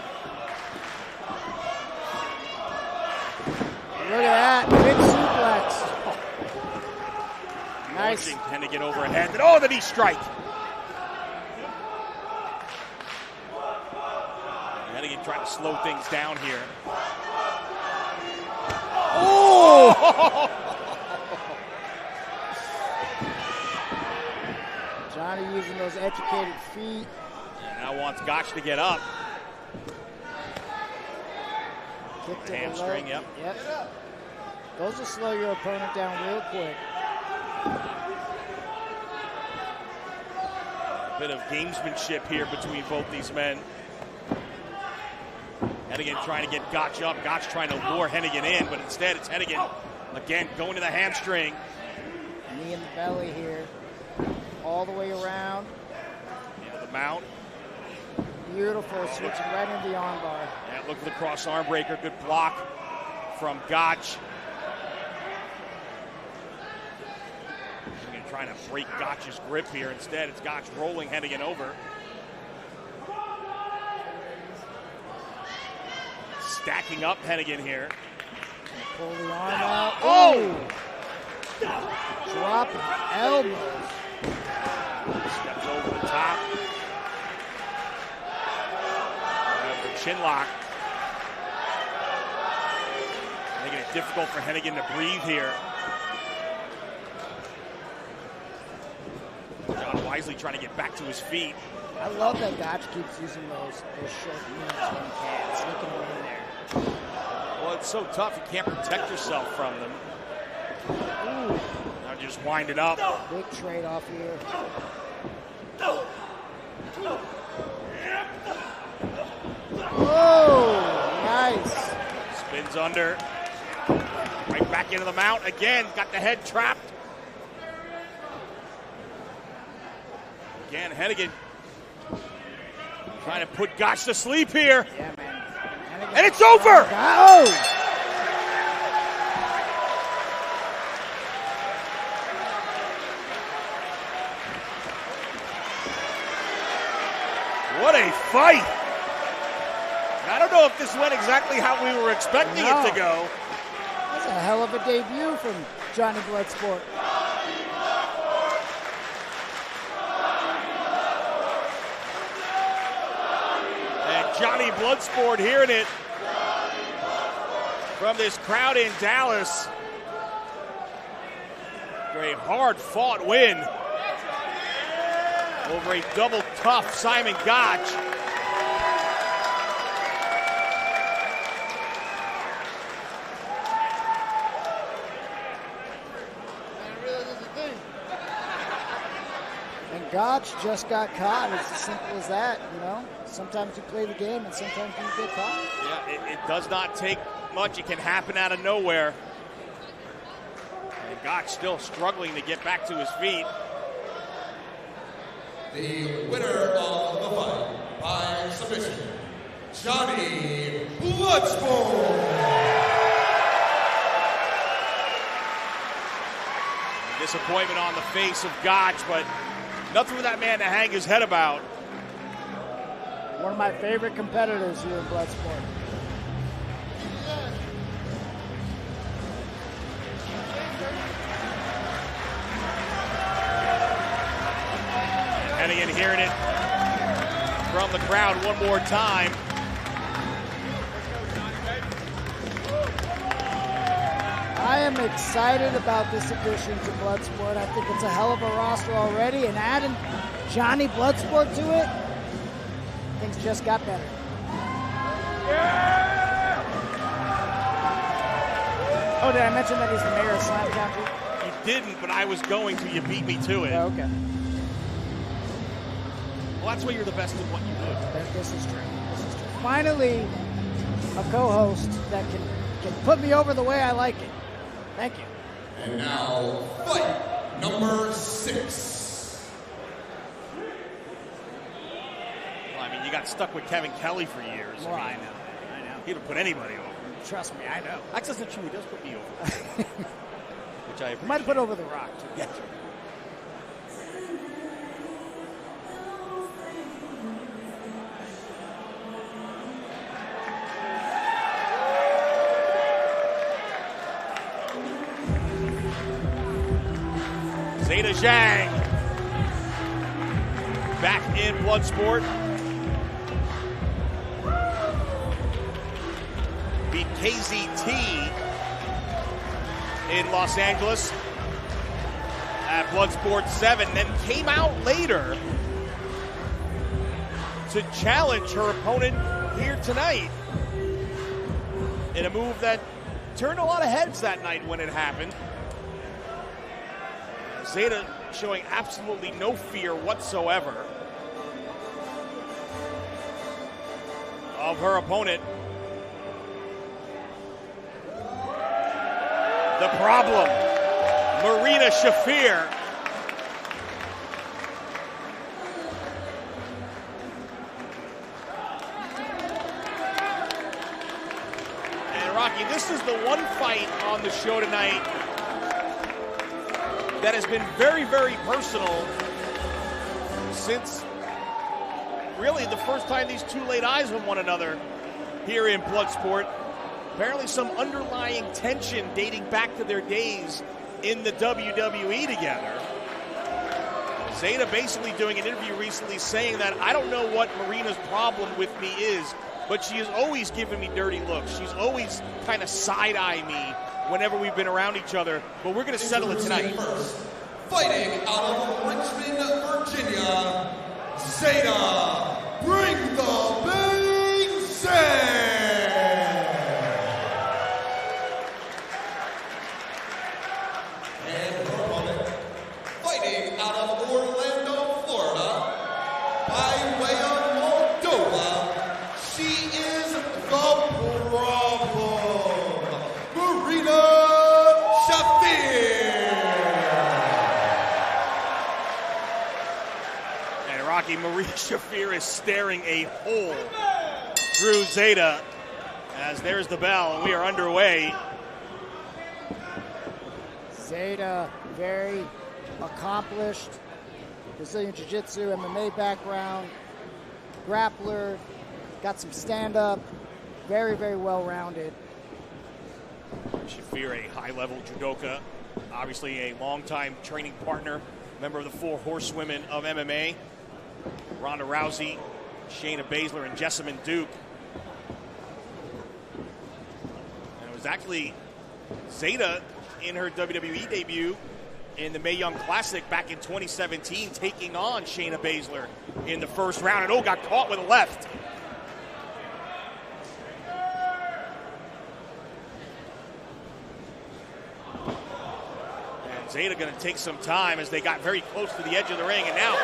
Look at that, big suplex. Nice. Launching Hennigan overhead. And the knee strike. Hennigan trying to slow things down here. Johnny using those educated feet. And now wants Gotch to get up. Kick to hamstring, the leg. yep. Those will slow your opponent down real quick. A bit of gamesmanship here between both these men. Hennigan trying to get Gotch up. Gotch trying to lure Hennigan in, but instead it's Hennigan again going to the hamstring. Knee in the belly here. All the way around. Into the mount. beautiful, switching right into the armbar. Yeah, look at the cross arm breaker. Good block from Gotch. Trying to break Gotch's grip here. Instead, it's Gotch rolling Hennigan over. Stacking up Hennigan here. Pull the arm out. Oh! Dropping elbows. Steps over the top. The chin lock. Making it difficult for Hennigan to breathe here. John Wisely trying to get back to his feet. I love that Gotch keeps using those short units when he can, sneaking them in there. Well, it's so tough. You can't protect yourself from them. Ooh. Now just wind it up. Big trade-off here. Oh, nice. Spins under. Right back into the mount. Again, got the head trapped. Again, Hennigan trying to put Gotch to sleep here. Yeah, man. Hennigan. And it's over! Oh! What a fight! I don't know if this went exactly how we were expecting it to go. That's a hell of a debut from Johnny Bloodsport. Johnny Bloodsport hearing it from this crowd in Dallas. A hard-fought win over a double tough Simon Gotch. And Gotch just got caught. It's as simple as that, you know? Sometimes you play the game and sometimes you get caught. Yeah, it does not take much. It can happen out of nowhere. And Gotch still struggling to get back to his feet. The winner of the fight by submission, Johnny Bloodsport. Disappointment on the face of Gotch, but nothing for that man to hang his head about. One of my favorite competitors here in Bloodsport. Hennigan hearing it from the crowd one more time. I am excited about this addition to Bloodsport. I think it's a hell of a roster already, and adding Johnny Bloodsport to it, things just got better. Yeah! Oh, did I mention that he's the mayor of Slam Country? You didn't, but I was going to. You beat me to it. Oh, okay. Well, that's why you're the best at what you do. This is true. This is true. Finally, a co-host that can put me over the way I like it. Thank you. And now, fight number 6. Well, I mean, you got stuck with Kevin Kelly for years. Well, I know. He'd have put anybody over. Trust me, I know. Actually, that's not true. He does put me over. Which I appreciate. Might have put over The Rock, too. Yeah. Zeta Zhang back in Bloodsport. Beat KZT in Los Angeles at Bloodsport 7, then came out later to challenge her opponent here tonight in a move that turned a lot of heads that night when it happened. Zeta showing absolutely no fear whatsoever of her opponent. The problem, Marina Shafir. Rocky, this is the one fight on the show tonight that has been very, very personal since really the first time these two laid eyes on one another here in Bloodsport. Apparently some underlying tension dating back to their days in the WWE together. Zeta basically doing an interview recently saying that I don't know what Marina's problem with me is, but she has always given me dirty looks. She's always kind of side-eye me whenever we've been around each other, but we're going to settle it tonight. First, fighting out of Richmond, Virginia, Zeta, bring the big sand! And her opponent, fighting out of Orlando, Florida, by way of Moldova, she is the problem, Marina Shafir! And Rocky, Maria Shafir is staring a hole through Zeta as there's the bell and we are underway. Zeta, very accomplished, Brazilian Jiu-Jitsu, MMA background, grappler, got some stand-up, very, very well-rounded. Shafir, a high-level judoka, obviously a longtime training partner, member of the Four Horsewomen of MMA. Ronda Rousey, Shayna Baszler, and Jessamine Duke. And it was actually Zeta in her WWE debut in the Mae Young Classic back in 2017, taking on Shayna Baszler in the first round, and got caught with a left. And Zeta going to take some time as they got very close to the edge of the ring, and now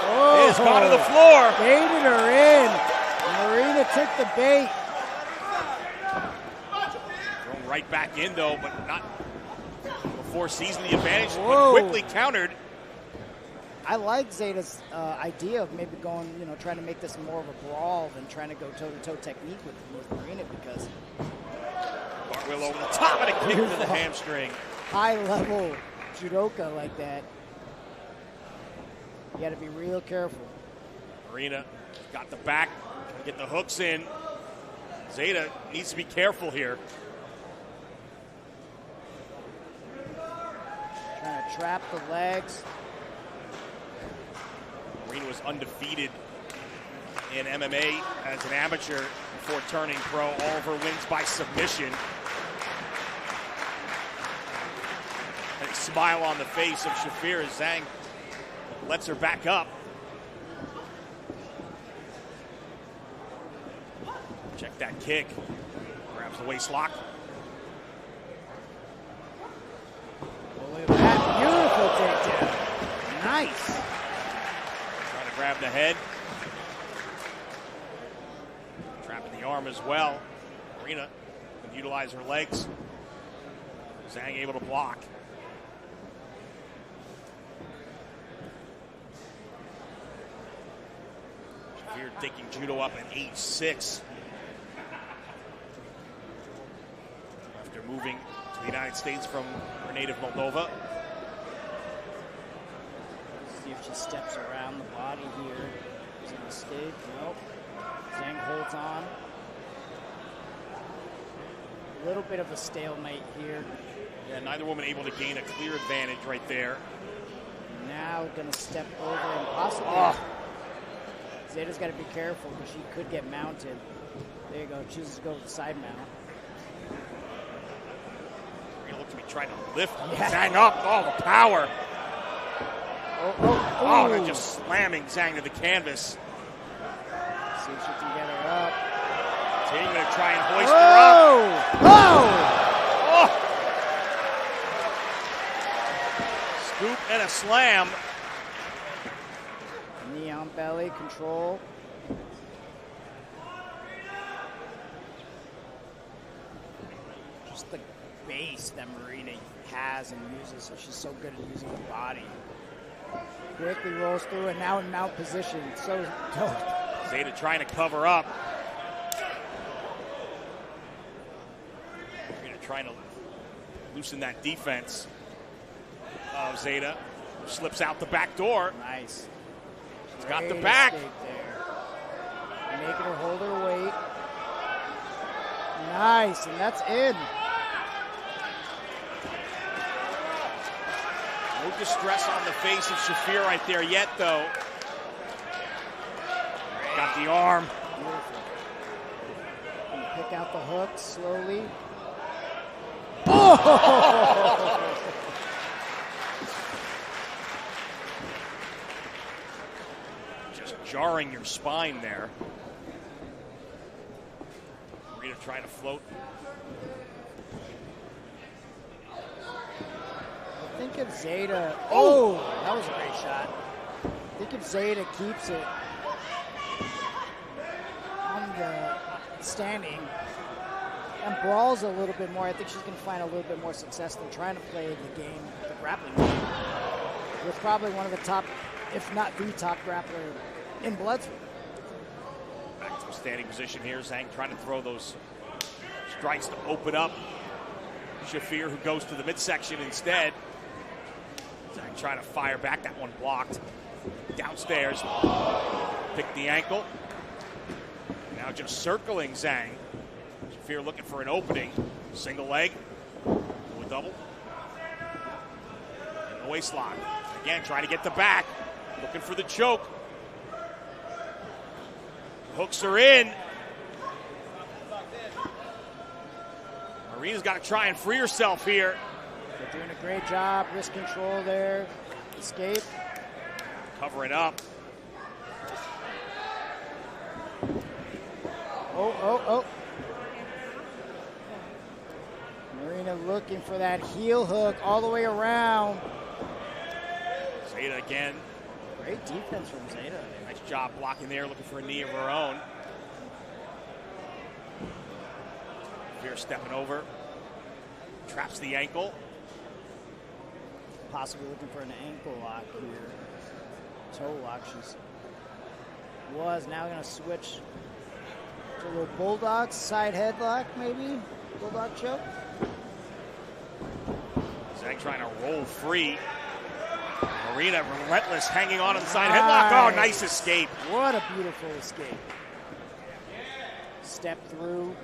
it's gone to the floor. Baited her in. Marina took the bait. Thrown right back in, though, but not before seizing the advantage, Whoa. but quickly countered. I like Zeta's idea of maybe going, trying to make this more of a brawl than trying to go toe-to-toe technique with Marina, because Cartwheel over the top and a kick to the hamstring. high-level judoka like that, you got to be real careful. Marina got the back, get the hooks in. Zeta needs to be careful here. Trying to trap the legs. Marina was undefeated in MMA as an amateur before turning pro. All of her wins by submission. And a smile on the face of Shafir as Zhang lets her back up. Check that kick. Grabs the waist lock. Look at that beautiful takedown. Nice. Trying to grab the head. Trapping the arm as well. Marina can utilize her legs. Zhang able to block. Shafir taking judo up at age 6. After moving to the United States from her native Moldova. See if she steps around the body here. Is it an escape? Nope. Zhang holds on. A little bit of a stalemate here. Yeah, neither woman able to gain a clear advantage right there. Now going to step over and possibly. Zeta's got to be careful because she could get mounted. There you go. Chooses to go with the side mount. Marina looked to be trying to lift Zhang up. Oh, the power. Oh, they're just slamming Zhang to the canvas. See if she can get her up. Continuing to try and hoist her up. Oh! Scoop and a slam. Knee on belly, control. Just the base that Marina has and uses, so she's so good at using the body. Quickly rolls through and now in mount position. So dope. Zeta trying to cover up. trying to loosen that defense of Zeta. Slips out the back door. Nice. She's got the back. There. Making her hold her weight. Nice, and that's in. No distress on the face of Shafir right there yet, though. Got the arm. Beautiful. Pick out the hook slowly. Oh! Just jarring your spine there. Rita trying to float. I think if Zeta, oh, that was a great shot. I think if Zeta keeps it on the standing and brawls a little bit more, I think she's going to find a little bit more success than trying to play the game, the grappling game, with probably one of the top, if not the top grappler in Bloodsport. Back to a standing position here. Zhang trying to throw those strikes to open up Shafir, who goes to the midsection instead. Zhang trying to fire back. That one blocked. Downstairs. Pick the ankle. Now just circling Zhang. Shafir looking for an opening. Single leg. Do a double. And the waist lock. Again, trying to get the back. Looking for the choke. Hooks are in. Marina's got to try and free herself here. They're doing a great job. Wrist control there. Escape. Covering up. Oh. Marina looking for that heel hook all the way around. Zeta again. Great defense from Zeta. Nice job blocking there, looking for a knee of her own. Here stepping over. Traps the ankle. Possibly looking for an ankle lock here. Toe lock. She's now going to switch to a little bulldog side headlock, maybe. Bulldog choke. Zhang trying to roll free. Marina relentless, hanging on to the side headlock. Oh, nice escape. What a beautiful escape. Step through.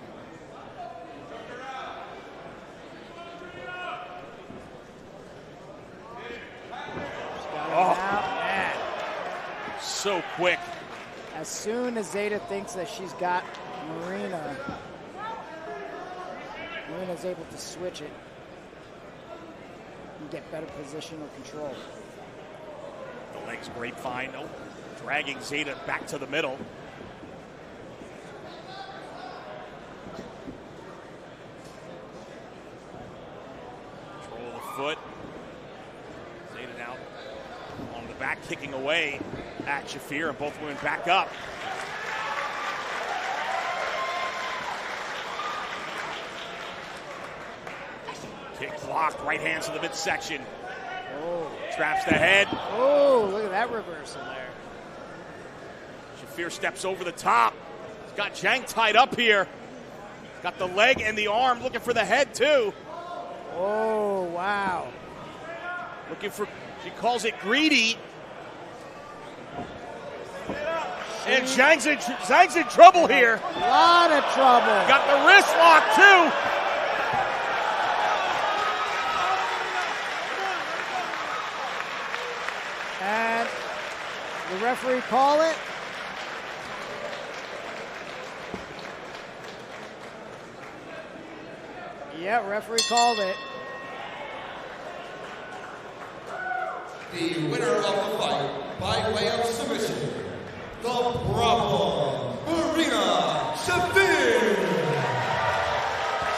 Oh, man. So quick. As soon as Zeta thinks that she's got Marina's able to switch it and get better positional control. The legs grapevine. Oh, dragging Zeta back to the middle. Control of the foot. Zeta now on the back, kicking away at Shafir, and both women back up. Kick blocked, right hands to the midsection. Oh. Traps the head. Oh, look at that reversal there. Shafir steps over the top. He's got Zhang tied up here. Got the leg and the arm, looking for the head too. Oh, wow. Looking for, she calls it greedy. And Zhang's in trouble here. A lot of trouble. Got the wrist lock too. And the referee call it. Yeah, referee called it. The winner of the fight, by way of submission, the problem, Marina Shafir.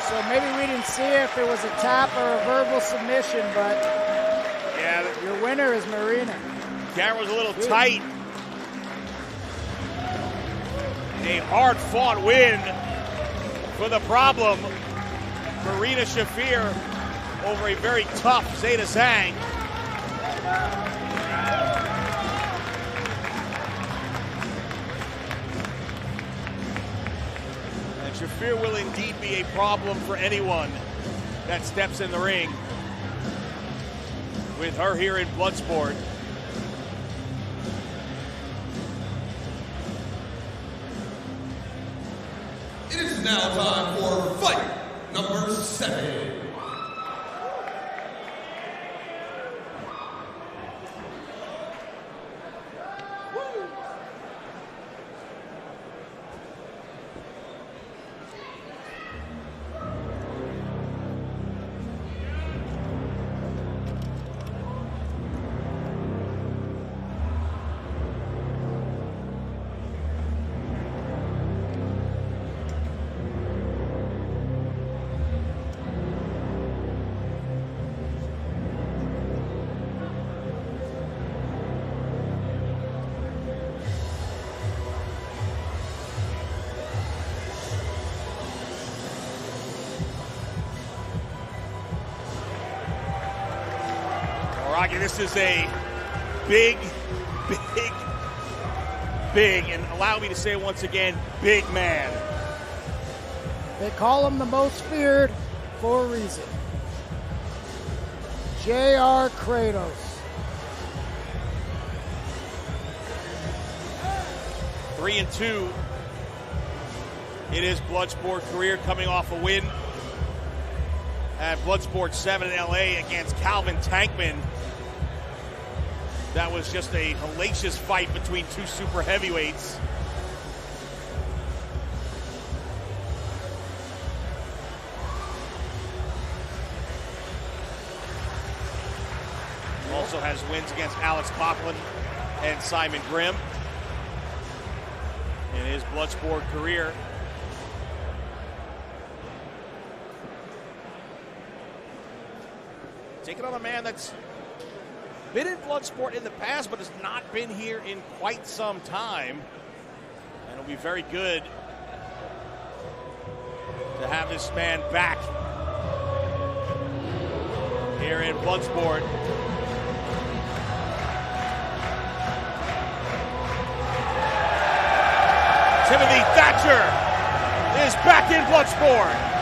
So maybe we didn't see if it was a tap or a verbal submission, but yeah, your winner is Marina. Camera was a little tight. A hard-fought win for the problem, Marina Shafir, over a very tough Zeta Zhang. And Shafir will indeed be a problem for anyone that steps in the ring with her here in Bloodsport. It is now time for fight number 7. Rocky, this is a big, and allow me to say it once again, big man. They call him the most feared for a reason. J.R. Kratos. 3-2 in his Bloodsport career, coming off a win at Bloodsport 7 in LA against Calvin Tankman. That was just a hellacious fight between two super heavyweights. Also has wins against Alex Coughlin and Simon Grimm in his Bloodsport career. Taking on a man that's been in Bloodsport in the past, but has not been here in quite some time. And it'll be very good to have this man back here in Bloodsport. Timothy Thatcher is back in Bloodsport.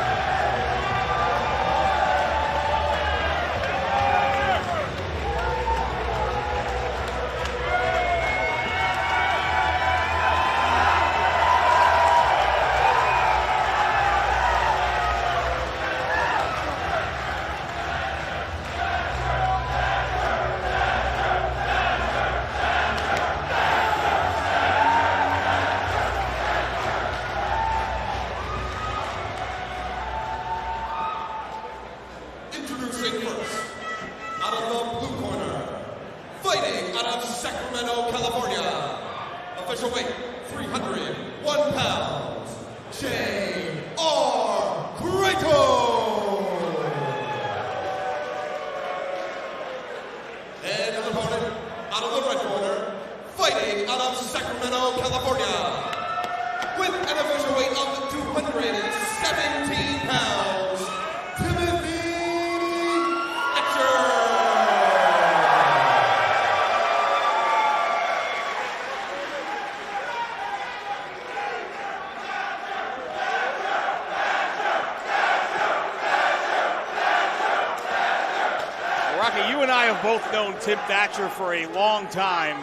Both known Tim Thatcher for a long time.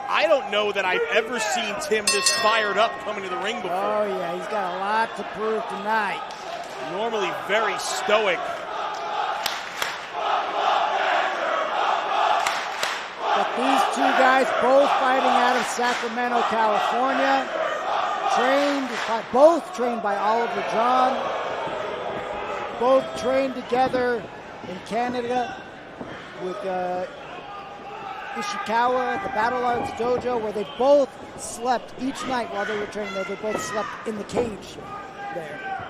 I don't know that I've ever seen Tim this fired up coming to the ring before. Oh yeah, he's got a lot to prove tonight. Normally very stoic. But these two guys both fighting out of Sacramento, California. Both trained by Oliver John. Both trained together in Canada with Ishikawa at the Battle Arts Dojo, where they both slept each night while they were training there. They both slept in the cage there.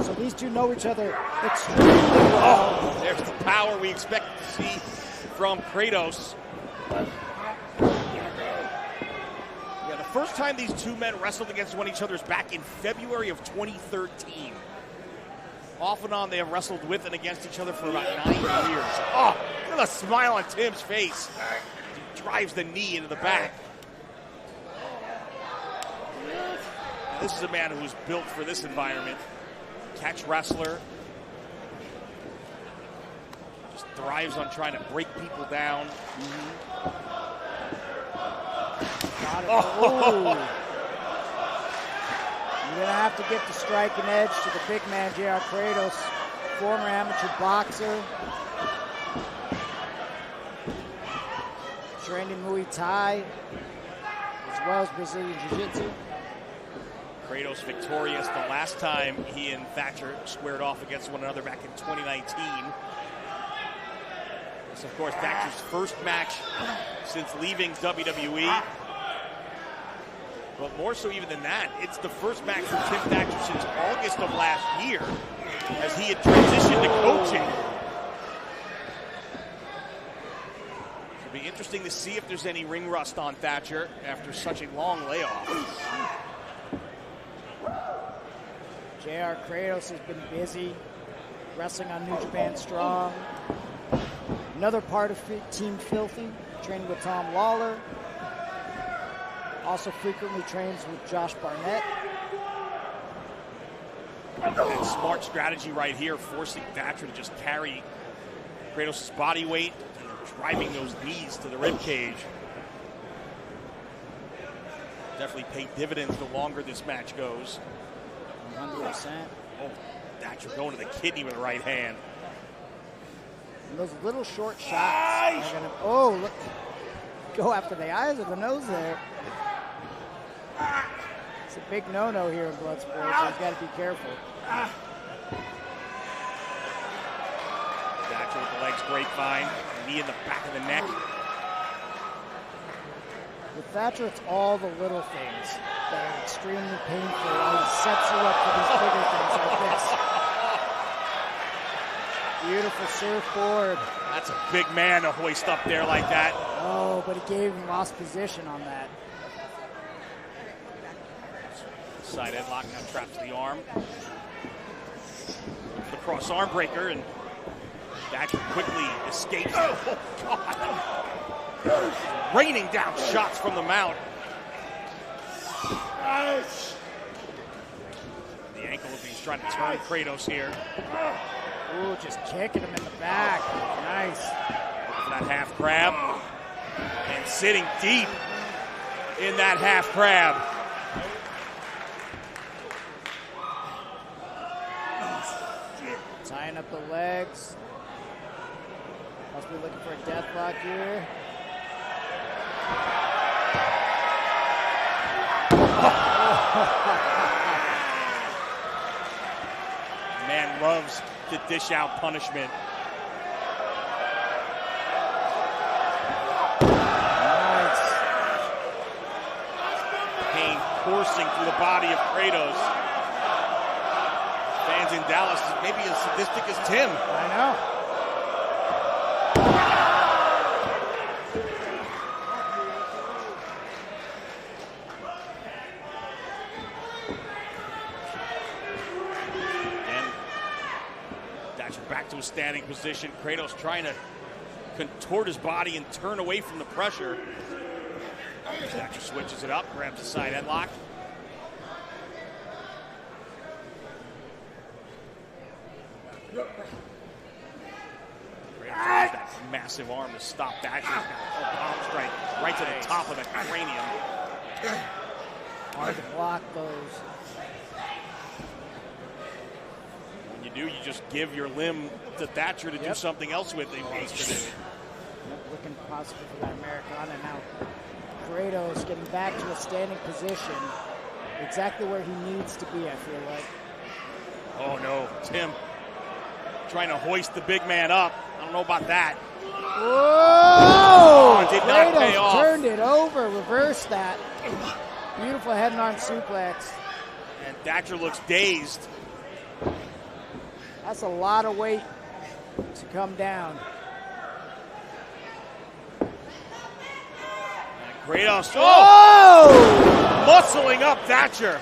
So these two know each other extremely well. Oh, there's the power we expect to see from Kratos. Yeah, the first time these two men wrestled against each other is back in February of 2013. Off and on, they have wrestled with and against each other for about 9 years. Oh, look at the smile on Tim's face. He drives the knee into the back. This is a man who's built for this environment. Catch wrestler, thrives on trying to break people down. Got it. Oh. You're going to have to get the striking edge to the big man, J.R. Kratos, former amateur boxer. Trained in Muay Thai, as well as Brazilian Jiu-Jitsu. Kratos victorious the last time he and Thatcher squared off against one another back in 2019. This, of course, Thatcher's first match since leaving WWE. But more so even than that, it's the first match for Tim Thatcher since August of last year, as he had transitioned to coaching. It'll be interesting to see if there's any ring rust on Thatcher after such a long layoff. J.R. Kratos has been busy wrestling on New Japan Strong. Another part of Team Filthy, training with Tom Lawler. Also frequently trains with Josh Barnett. And smart strategy right here, forcing Thatcher to just carry Kratos' body weight and driving those knees to the rib cage. Definitely pay dividends the longer this match goes. 100%. Oh, Thatcher going to the kidney with the right hand. And those little short shots are gonna, oh, look, go after the eyes or the nose there. It's a big no-no here in Bloodsport, so he's got to be careful. Thatcher with the legs grapevine, knee in the back of the neck. With Thatcher, it's all the little things that are extremely painful while he sets you up for these bigger things like this. Beautiful surfboard. That's a big man to hoist up there like that. Oh, but he lost position on that. Side headlock now traps the arm. The cross arm breaker, and Thatcher quickly escapes. Oh, God. Raining down shots from the mount. The ankle of he's trying to turn Kratos here. Ooh, just kicking him in the back. Nice. Looking for that half crab. And sitting deep in that half crab. Tying up the legs. Must be looking for a death lock here. Man loves to dish out punishment. Nice. Pain coursing through the body of Kratos. Fans in Dallas maybe as sadistic as Tim. I know. Back to a standing position. Kratos trying to contort his body and turn away from the pressure. Thatcher switches it up, grabs the side headlock. Kratos uses that massive arm to stop Thatcher. Palm strike right to the top of the cranium. Hard to block those. You just give your limb to Thatcher to do something else with it he wants to do. Looking possible for that Americana now. Kratos getting back to a standing position, exactly where he needs to be, I feel like. Oh no, Tim trying to hoist the big man up. I don't know about that. Whoa! Oh, did not pay Kratos off. turned it over, reversed that. Beautiful head and arm suplex. And Thatcher looks dazed. That's a lot of weight to come down. Kratos, Oh! muscling up Thatcher.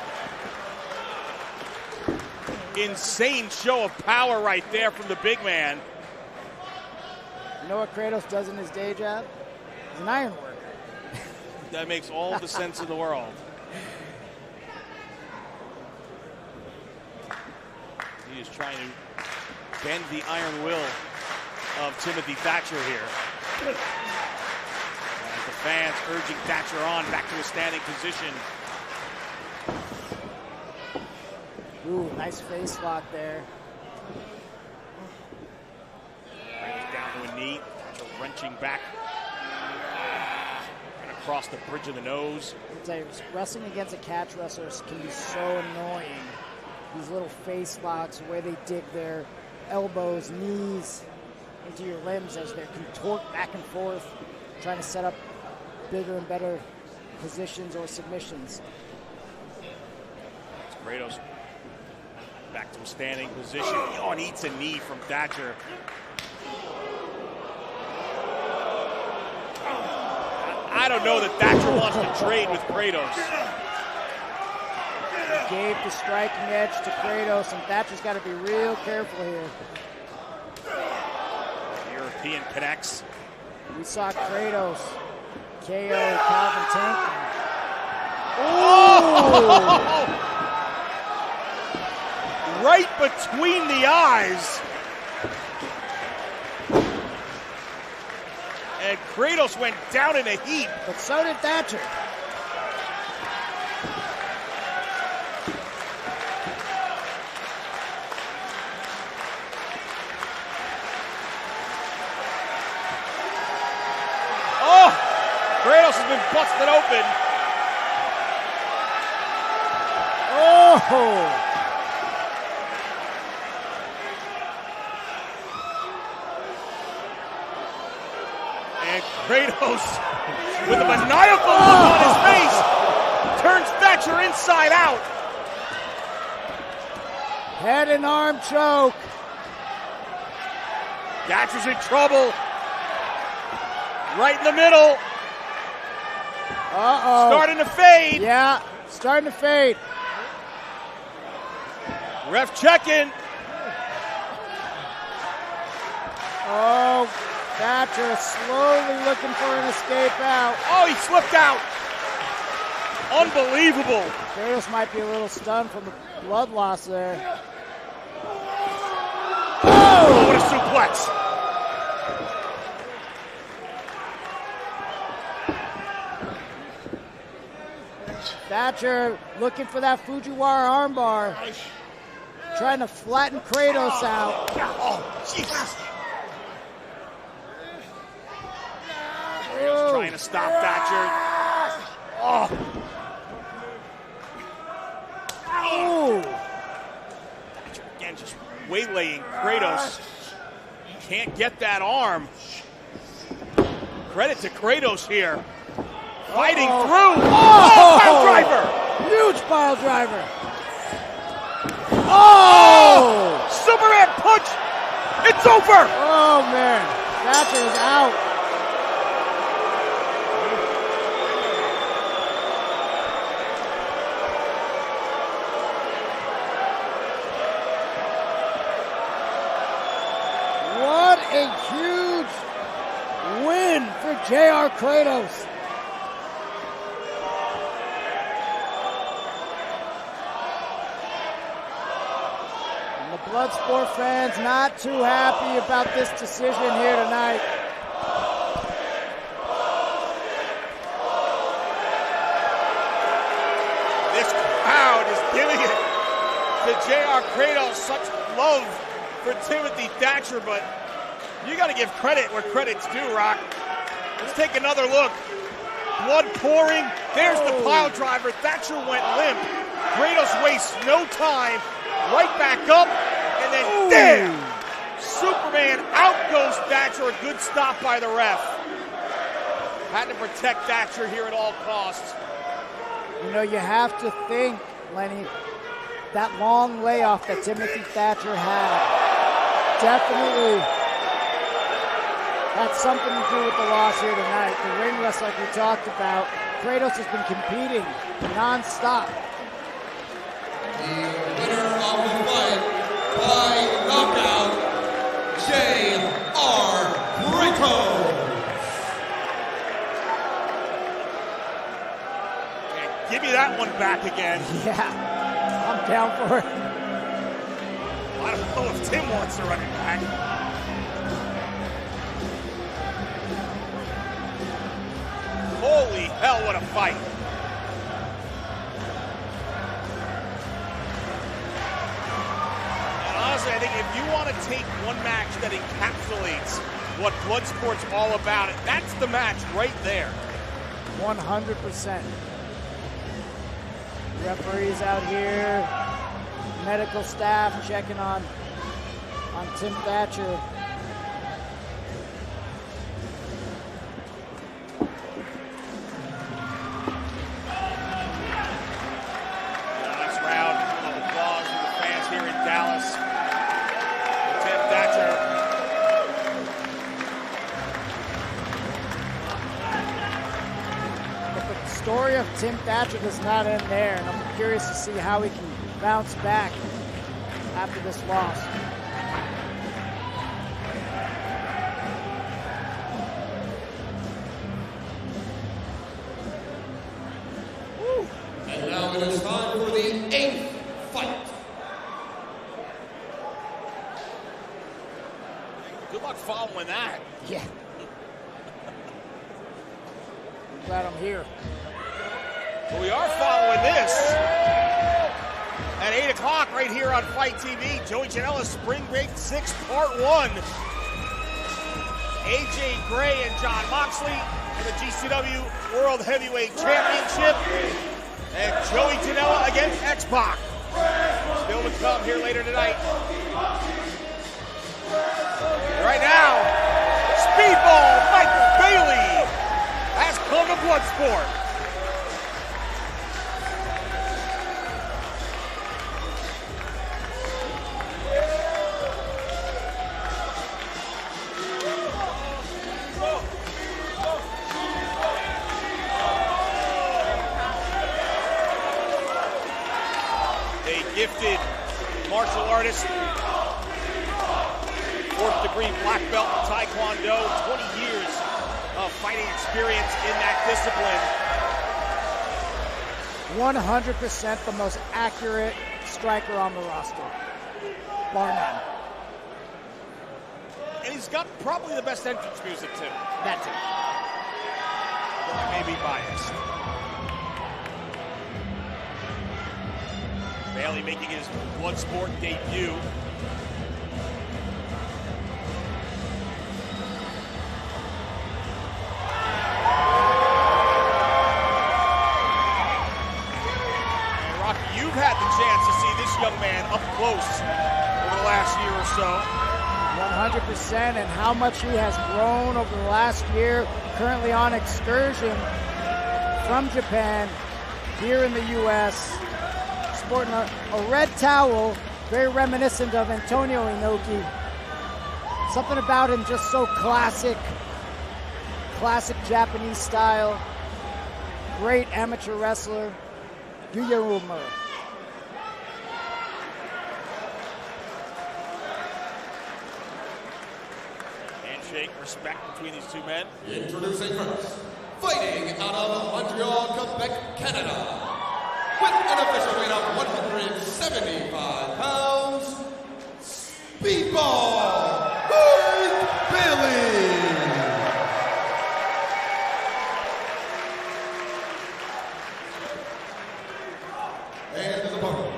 Insane show of power right there from the big man. You know what Kratos does in his day job? He's an iron worker. That makes all the sense in the world. He is trying to bend the iron will of Timothy Thatcher here. As the fans urging Thatcher on back to a standing position. Ooh, nice face lock there. Bring it down to a knee. Thatcher wrenching back. And across the bridge of the nose. I'll tell you, wrestling against a catch wrestler can be so annoying. These little face locks, the way they dig their elbows, knees into your limbs as they contort back and forth, trying to set up bigger and better positions or submissions. Kratos back to a standing position. Oh, and eats a knee from Thatcher. I don't know that Thatcher wants to trade with Kratos. He gave the striking edge to Kratos, and Thatcher's got to be real careful here. European connects. We saw Kratos KO Calvin Tank. Oh! Right between the eyes. And Kratos went down in a heap. But so did Thatcher. Oh! Kratos has been busted open. Oh! And Kratos, with a maniacal look on his face, turns Thatcher inside out. Head and arm choke. Thatcher's in trouble. Right in the middle. Uh-oh. Starting to fade. Yeah, starting to fade. Ref checking. Oh, Thatcher slowly looking for an escape out. Oh, he slipped out. Unbelievable. Kratos might be a little stunned from the blood loss there. Oh, what a suplex. Thatcher looking for that Fujiwara armbar. Trying to flatten Kratos out. Oh, Jesus. Oh. Trying to stop Thatcher. Oh. Oh. Thatcher again just waylaying Kratos. Can't get that arm. Credit to Kratos here. Fighting through. Oh, pile driver. Huge pile driver. Oh! Superman punch. It's over. Oh, man. Thatcher is out. What a huge win for J.R. Kratos. And the Bloodsport fans not too happy about this decision here tonight. This crowd is giving it to J.R. Kratos. Such love for Timothy Thatcher, but you got to give credit where credit's due, Rock. Let's take another look. Blood pouring. There's the pile driver. Thatcher went limp. Kratos wastes no time. Right back up, and then damn! Superman out goes Thatcher. A good stop by the ref. Had to protect Thatcher here at all costs. You know, you have to think, Lenny, that long layoff that Timothy Thatcher had definitely had something to do with the loss here tonight. The ring rust, like we talked about, Kratos has been competing non-stop. The winner of the fight by knockout, J.R. Kratos. Give me that one back again. Yeah, I'm down for it. I don't know if Tim wants to run it back. Holy hell, what a fight. And honestly, I think if you want to take one match that encapsulates what Bloodsport's all about, that's the match right there. 100%. Referees out here, medical staff checking on Tim Thatcher. Nice round of applause from the fans here in Dallas. Tim Thatcher. But the story of Tim Thatcher does not end there, and I'm curious to see how he can bounce back after this loss. And now it is time for the 8th fight. Good luck following that. Yeah. I'm glad I'm here. We are following this at 8 o'clock right here on Fight TV. Joey Janela's Spring Break 6 Part 1. AJ Gray and John Moxley for the GCW World Heavyweight Championship. And Joey Janela against X-Pac. Still to come here later tonight. Right now, Speedball Michael Bailey has come to Bloodsport. Gifted martial artist, 4th degree black belt in Taekwondo, 20 years of fighting experience in that discipline. 100% the most accurate striker on the roster, bar none. And he's got probably the best entrance music too. That's it. Though I may be biased. Bailey making his Bloodsport debut. And Rocky, you've had the chance to see this young man up close over the last year or so. 100%, and how much he has grown over the last year. Currently on excursion from Japan here in the U.S. Sporting a red towel, very reminiscent of Antonio Inoki. Something about him just so classic Japanese style. Great amateur wrestler, Yuya Uemura. Handshake, respect between these two men. Introducing first, fighting out of Montreal, Quebec, Canada. With an official weight of 175 pounds, Speedball Mike Bailey. And his opponent,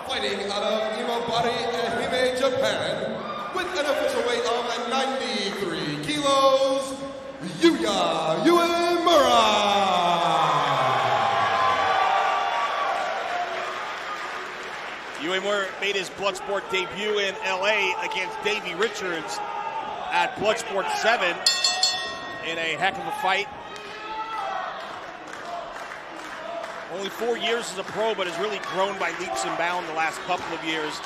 fighting out of Imabari, Ehime, Japan, with an official weight of 93 kilos, Yuya Uemura. Uemura made his Bloodsport debut in LA against Davey Richards at Bloodsport 7 in a heck of a fight. Only 4 years as a pro, but has really grown by leaps and bounds the last couple of years.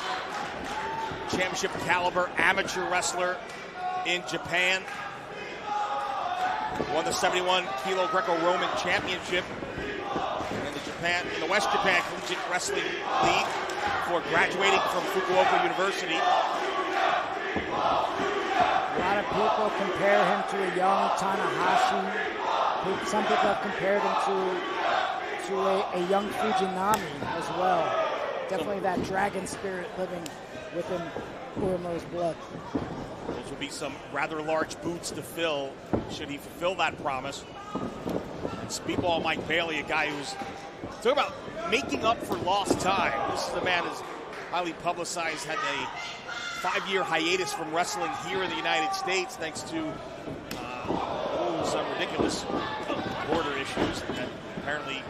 Championship caliber amateur wrestler in Japan. Won the 71 kilo Greco-Roman championship in the West Japan Collegiate Wrestling League before graduating from Fukuoka University. A lot of people compare him to a young Tanahashi. Some people have compared him to a young Fujinami as well. Definitely that dragon spirit living within Uemura's blood. Those will be some rather large boots to fill should he fulfill that promise. And Speedball Mike Bailey, a guy who's talking about making up for lost time. This is a man who's highly publicized, had a 5-year hiatus from wrestling here in the United States thanks to some ridiculous border issues. And apparently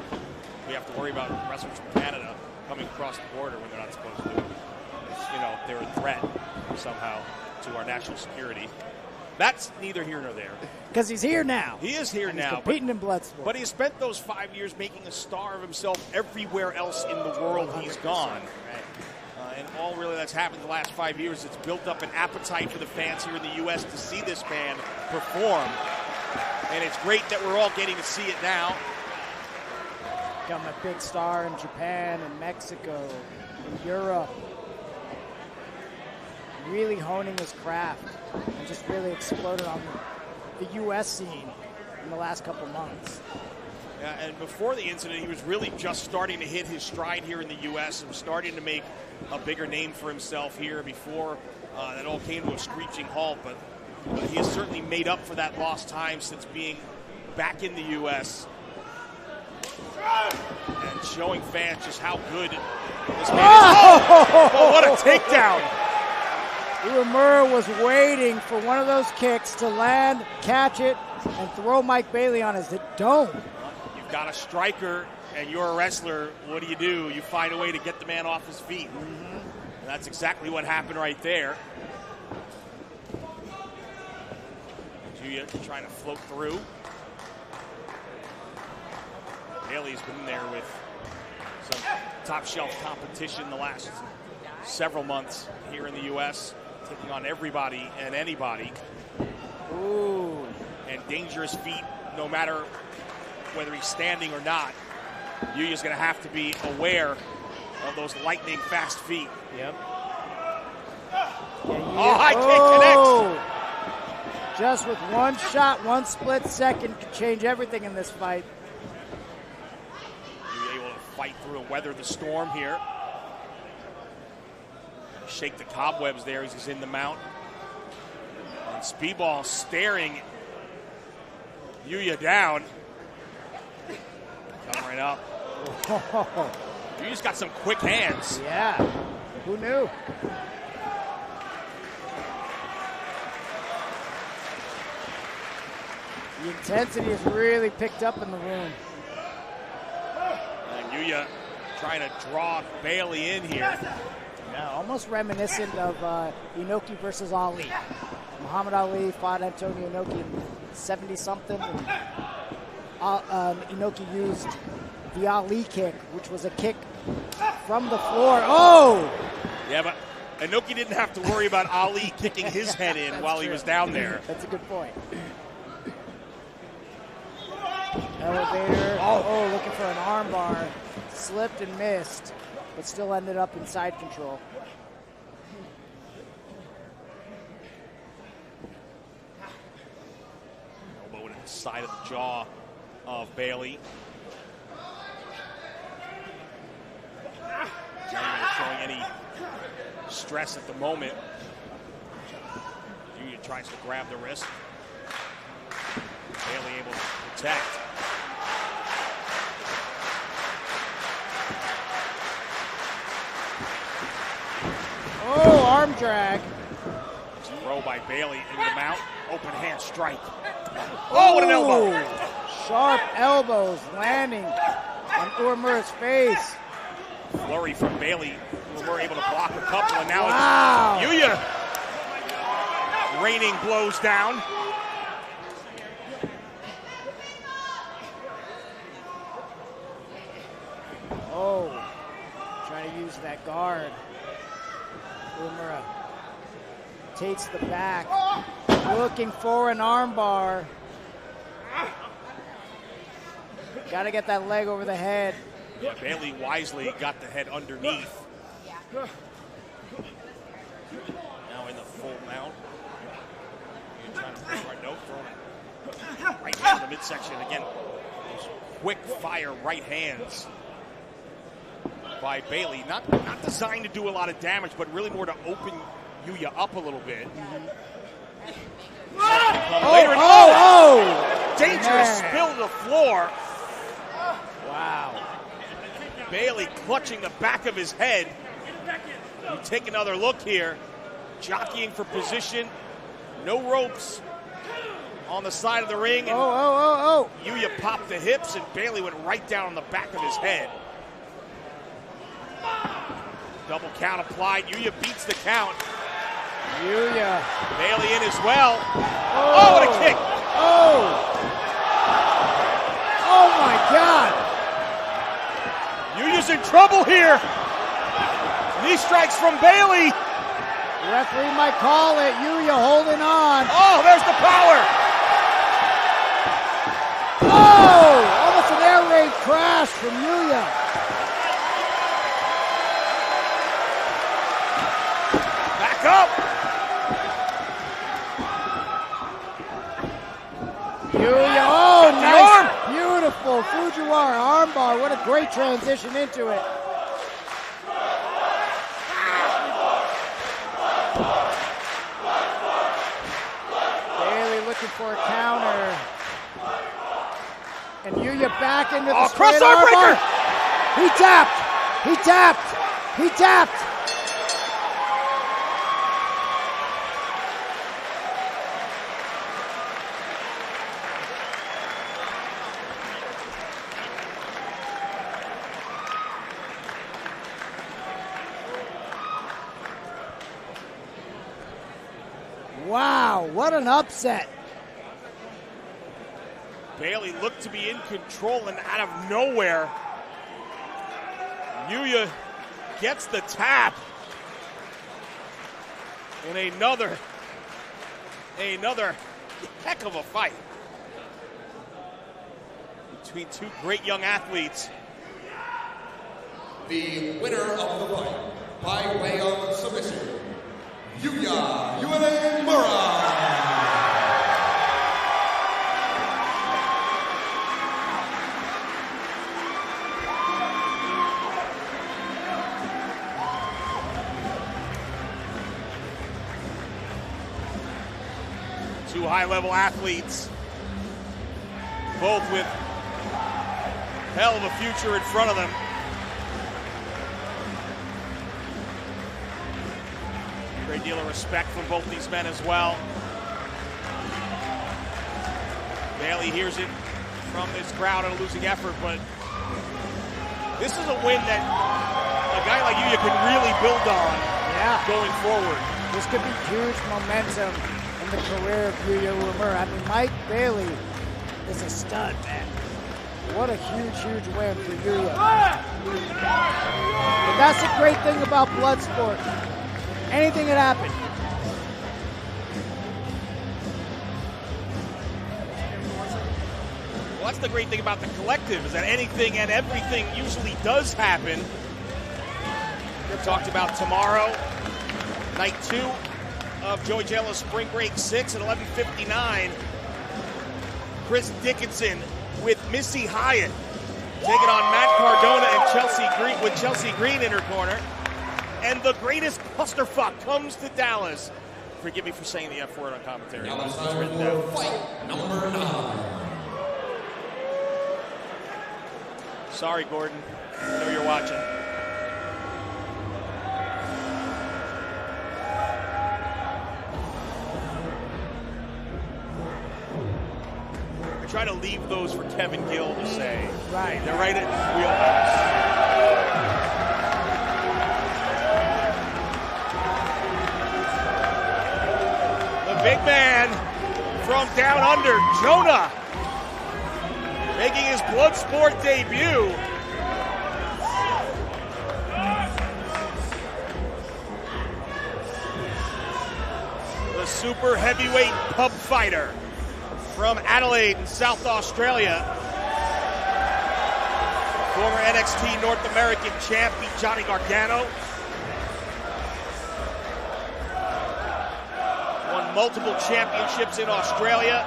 we have to worry about wrestlers from Canada coming across the border when they're not supposed to. You know, they're a threat somehow to our national security. That's neither here nor there. Because he's here now. He is here now. He's competing in Bloodsport. But he has spent those 5 years making a star of himself everywhere else in the world he's gone. And all really that's happened the last 5 years, it's built up an appetite for the fans here in the U.S. to see this man perform. And it's great that we're all getting to see it now. Become a big star in Japan and Mexico and Europe. Really honing his craft and just really exploded on the U.S. scene in the last couple months. Yeah, and before the incident, he was really just starting to hit his stride here in the U.S. and starting to make a bigger name for himself here before that all came to a screeching halt. But he has certainly made up for that lost time since being back in the U.S. and showing fans just how good this man is. Oh, what a takedown! Uemura was waiting for one of those kicks to land, catch it, and throw Mike Bailey on his dome. You've got a striker and you're a wrestler. What do? You find a way to get the man off his feet. And that's exactly what happened right there. Julia trying to float through. Bailey's been there with some top shelf competition the last several months here in the U.S., taking on everybody and anybody. Ooh. And dangerous feet, no matter whether he's standing or not. Yuya's going to have to be aware of those lightning fast feet. Yep. Oh, high kick connects. Just with one shot, one split second could change everything in this fight. Yuya able to fight through and weather the storm here. Shake the cobwebs there as he's in the mount. And Speedball staring Yuya down. Coming right up. Yuya's got some quick hands. Yeah, who knew? The intensity has really picked up in the room. And Yuya trying to draw Bailey in here. Yeah, almost reminiscent of Inoki versus Ali. Muhammad Ali fought Antonio Inoki in 70-something. Inoki used the Ali kick, which was a kick from the floor. Oh! Yeah, but Inoki didn't have to worry about Ali kicking his head in while he was down there. That's a good point. Elevator. Oh, looking for an armbar. Slipped and missed, but still ended up in side control. Elbow into the side of the jaw of Bailey. Not even showing any stress at the moment. Yuya tries to grab the wrist. Bailey able to protect. Oh, arm drag. Throw by Bailey into the mount. Open hand strike. Oh, what an elbow. Sharp elbows landing on Uemura's face. Flurry from Bailey. We're able to block a couple, and now wow. It's Yuya raining blows down. Oh, trying to use that guard. Uemura takes the back, looking for an armbar. Got to get that leg over the head. Yeah, Bailey wisely got the head underneath. Now in the full mount. You're trying to push right, no, throw it right hand in the midsection. Again, those quick fire right hands by Bailey. Not designed to do a lot of damage, but really more to open Yuya up a little bit. Oh! Dangerous Man. spill to the floor. Wow. Bailey clutching the back of his head. You take another look here. Jockeying for position. No ropes on the side of the ring. And Yuya popped the hips, and Bailey went right down on the back of his head. Double count applied. Yuya beats the count. Yuya. Bailey in as well. Oh, what a kick. Oh my God. Yuya's in trouble here. Knee strikes from Bailey. The referee might call it. Yuya holding on. Oh, there's the power. Oh, almost an air raid crash from Yuya. Back up. Yuya, oh, nice. Beautiful Fujiwara armbar. What a great transition into it. Bailey looking for a counter. And Yuya back into the straight cross-arm breaker. He tapped. He tapped. He tapped. Wow, what an upset. Bailey looked to be in control, and out of nowhere, Yuya gets the tap. And another heck of a fight between two great young athletes. The winner of the fight, by way of submission, Yuya Uemura. Two high-level athletes, both with hell of a future in front of them. Great deal of respect from both these men as well. Bailey hears it from this crowd in a losing effort, but this is a win that a guy like Yuya can really build on going forward. This could be huge momentum in the career of Yuya Uemura. I mean, Mike Bailey is a stud, man. What a huge win for Yuya. But that's the great thing about Bloodsport. Anything can happen. Well, that's the great thing about the collective, is that anything and everything usually does happen. We talked about tomorrow, night 2 of Joey Janela's Spring Break 6 at 11:59. Chris Dickinson with Missy Hyatt taking on Matt Cardona and Chelsea Green, with Chelsea Green in her corner. And the greatest clusterfuck comes to Dallas. Forgive me for saying the F word on commentary. Now it's time for fight number 9. Sorry, Gordon. I know you're watching. I try to leave those for Kevin Gill to say. Right. They're right at his wheelhouse. Big man from down under, Jonah, making his Bloodsport debut. The super heavyweight pub fighter from Adelaide in South Australia. Former NXT North American champ, beat Johnny Gargano. Won multiple championships in Australia.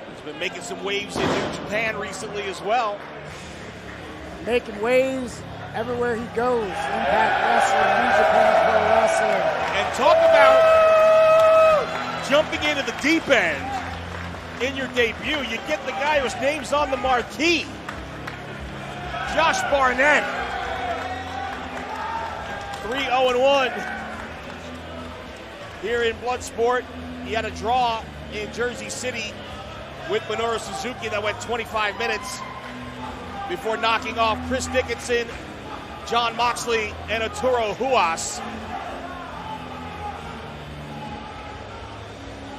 He's been making some waves in New Japan recently as well. Making waves everywhere he goes. Impact Wrestling, New Japan Pro Wrestling. And talk about jumping into the deep end. in your debut, you get the guy whose name's on the marquee, Josh Barnett. 3-0-1 here in Bloodsport. He had a draw in Jersey City with Minoru Suzuki that went 25 minutes before knocking off Chris Dickinson, John Moxley, and Arturo Huas.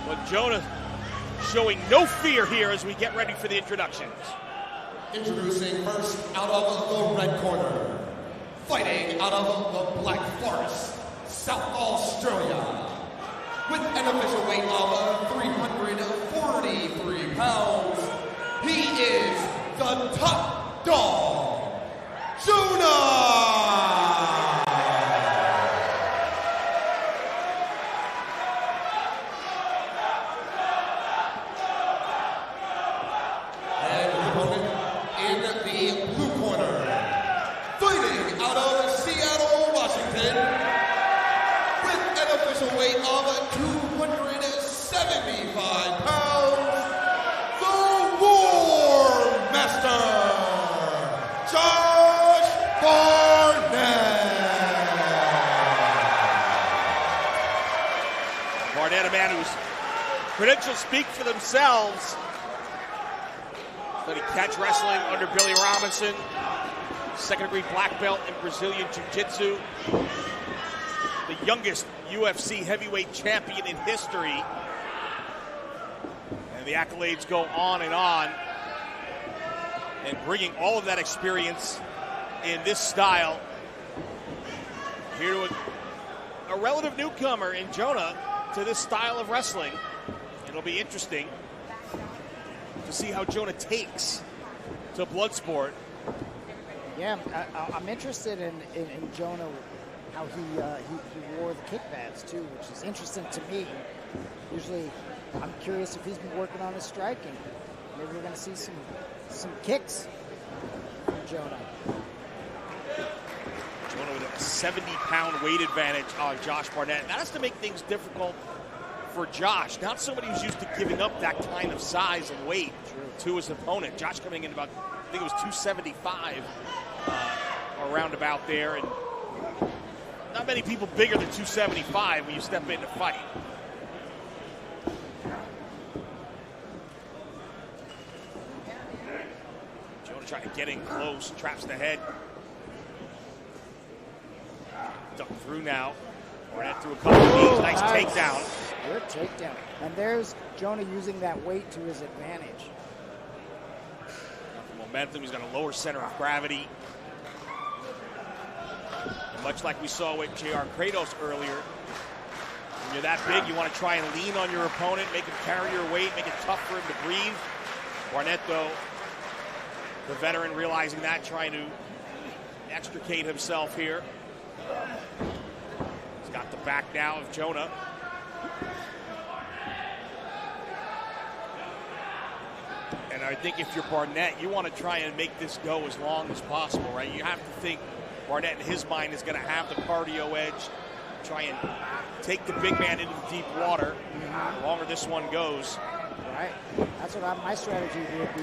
But Jonah showing no fear here as we get ready for the introductions. Introducing first out of the red corner, fighting out of the Black Forest, South Australia, with an official weight of 343 pounds, he is the top dog, Jonah! And his opponent in the blue corner, fighting out of Seattle, Washington, with an official weight of 275 pounds, the War Master, Josh Barnett. Barnett, a man whose credentials speak for themselves. Studied catch wrestling under Billy Robinson, second-degree black belt in Brazilian Jiu-Jitsu, the youngest UFC heavyweight champion in history. And the accolades go on, and bringing all of that experience in this style here to a relative newcomer in Jonah to this style of wrestling. It'll be interesting to see how Jonah takes to Bloodsport. Yeah, I'm interested in Jonah, how he wore the kick pads too, which is interesting to me. Usually, I'm curious if he's been working on his striking. Maybe we're going to see some kicks from Jonah. Jonah with a 70-pound weight advantage on Josh Barnett. That has to make things difficult for Josh. Not somebody who's used to giving up that kind of size and weight to his opponent. Josh coming in about, I think it was 275, around about there, and not many people bigger than 275 when you step in to fight. Jonah trying to get in close, traps the head. Duck through now. Barnett through a couple of knees. Nice takedown. Good takedown. And there's Jonah using that weight to his advantage. Momentum, he's got a lower center of gravity. And much like we saw with JR Kratos earlier, when you're that big, you want to try and lean on your opponent, make him carry your weight, make it tough for him to breathe. Barnett, though, the veteran, realizing that, trying to extricate himself here. He's got the back now of Jonah. And I think if you're Barnett, you want to try and make this go as long as possible, right? You have to think Barnett in his mind is going to have the cardio edge, try and take the big man into the deep water. The longer this one goes. Right. That's what my strategy would be.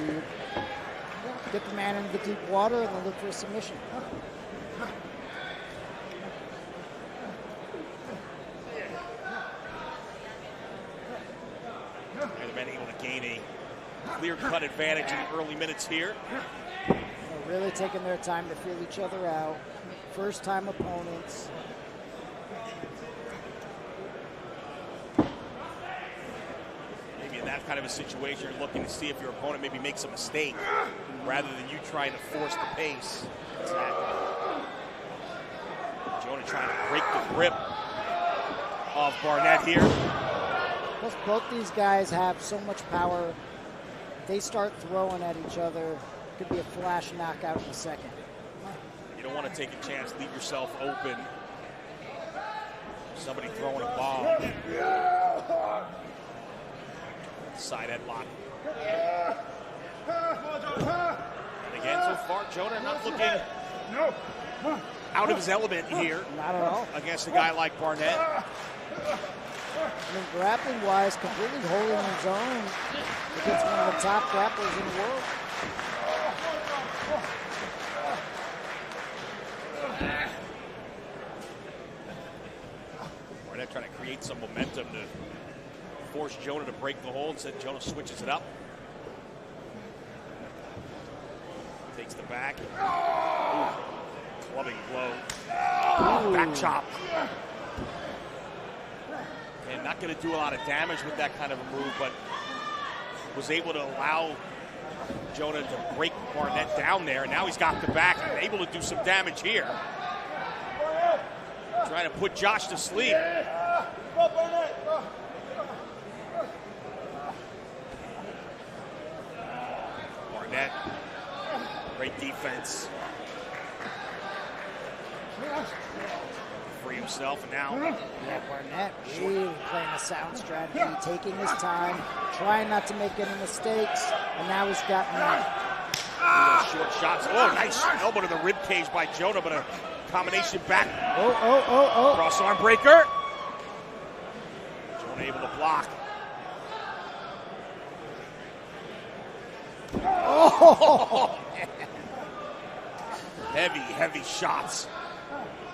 Get the man into the deep water and then look for a submission. They've been able to gain a clear-cut advantage in the early minutes here. They're really taking their time to feel each other out. First-time opponents. Maybe in that kind of a situation, you're looking to see if your opponent maybe makes a mistake rather than you trying to force the pace. Jonah trying to break the grip of Barnett here. Plus, both these guys have so much power. They start throwing at each other. Could be a flash knockout in a second. You don't want to take a chance, leave yourself open. Somebody throwing a bomb. Side headlock. And again, so far, Jonah not looking out of his element here. Not at all. Against a guy like Barnett. I mean, grappling-wise, completely holding his own against one of the top grapplers in the world. Barnett trying to create some momentum to force Jonah to break the hold. Instead, Jonah switches it up. Takes the back. Ooh. Clubbing blow. Back chop. And not going to do a lot of damage with that kind of a move, but was able to allow Jonah to break Barnett down there. And now he's got the back and able to do some damage here. Trying to put Josh to sleep. Barnett, great defense. Free himself, and now. Yeah, Barnett really playing a sound strategy, taking his time, trying not to make any mistakes, and now he's got Short shots. Oh, nice elbow to the rib cage by Jonah, but a combination back. Oh. Cross arm breaker. Jonah able to block. Oh! Heavy shots.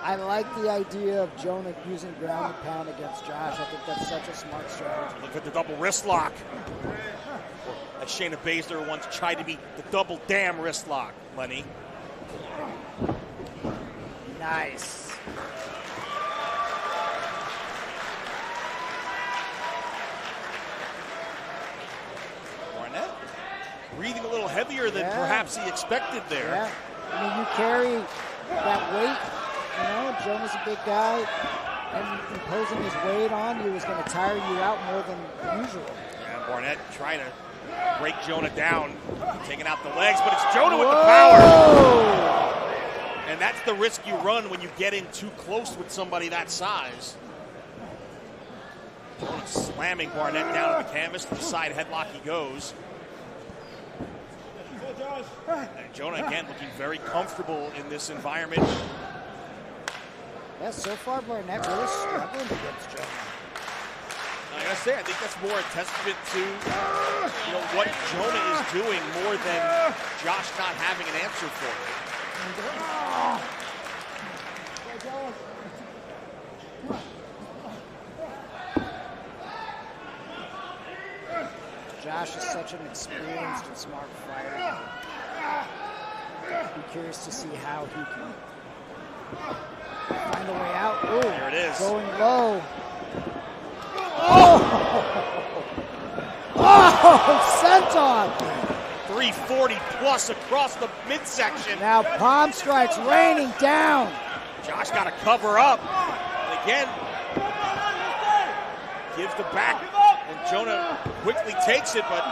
I like the idea of Jonah using ground and pound against Josh. I think that's such a smart strategy. Look at the double wrist lock. As Shayna Baszler once tried to beat the double damn wrist lock, Lenny. Nice. Barnett breathing a little heavier than perhaps he expected there. Yeah. I mean, you carry that weight. You know, Jonah's a big guy, and imposing his weight on you is going to tire you out more than usual. And Barnett trying to break Jonah down, taking out the legs, but it's Jonah with the power. And that's the risk you run when you get in too close with somebody that size. Jonah slamming Barnett down on the canvas. To the side headlock he goes. And Jonah again looking very comfortable in this environment. Yeah, so far Barnett really struggling against Jonah. I gotta say, I think that's more a testament to what Jonah is doing more than Josh not having an answer for it. Josh is such an experienced and smart fighter. Be curious to see how he can find a way out. Ooh, there it is. Going low. Oh, senton. 340 plus across the midsection. Now palm strikes raining down. Josh got to cover up. And again, gives the back. And Jonah quickly takes it, but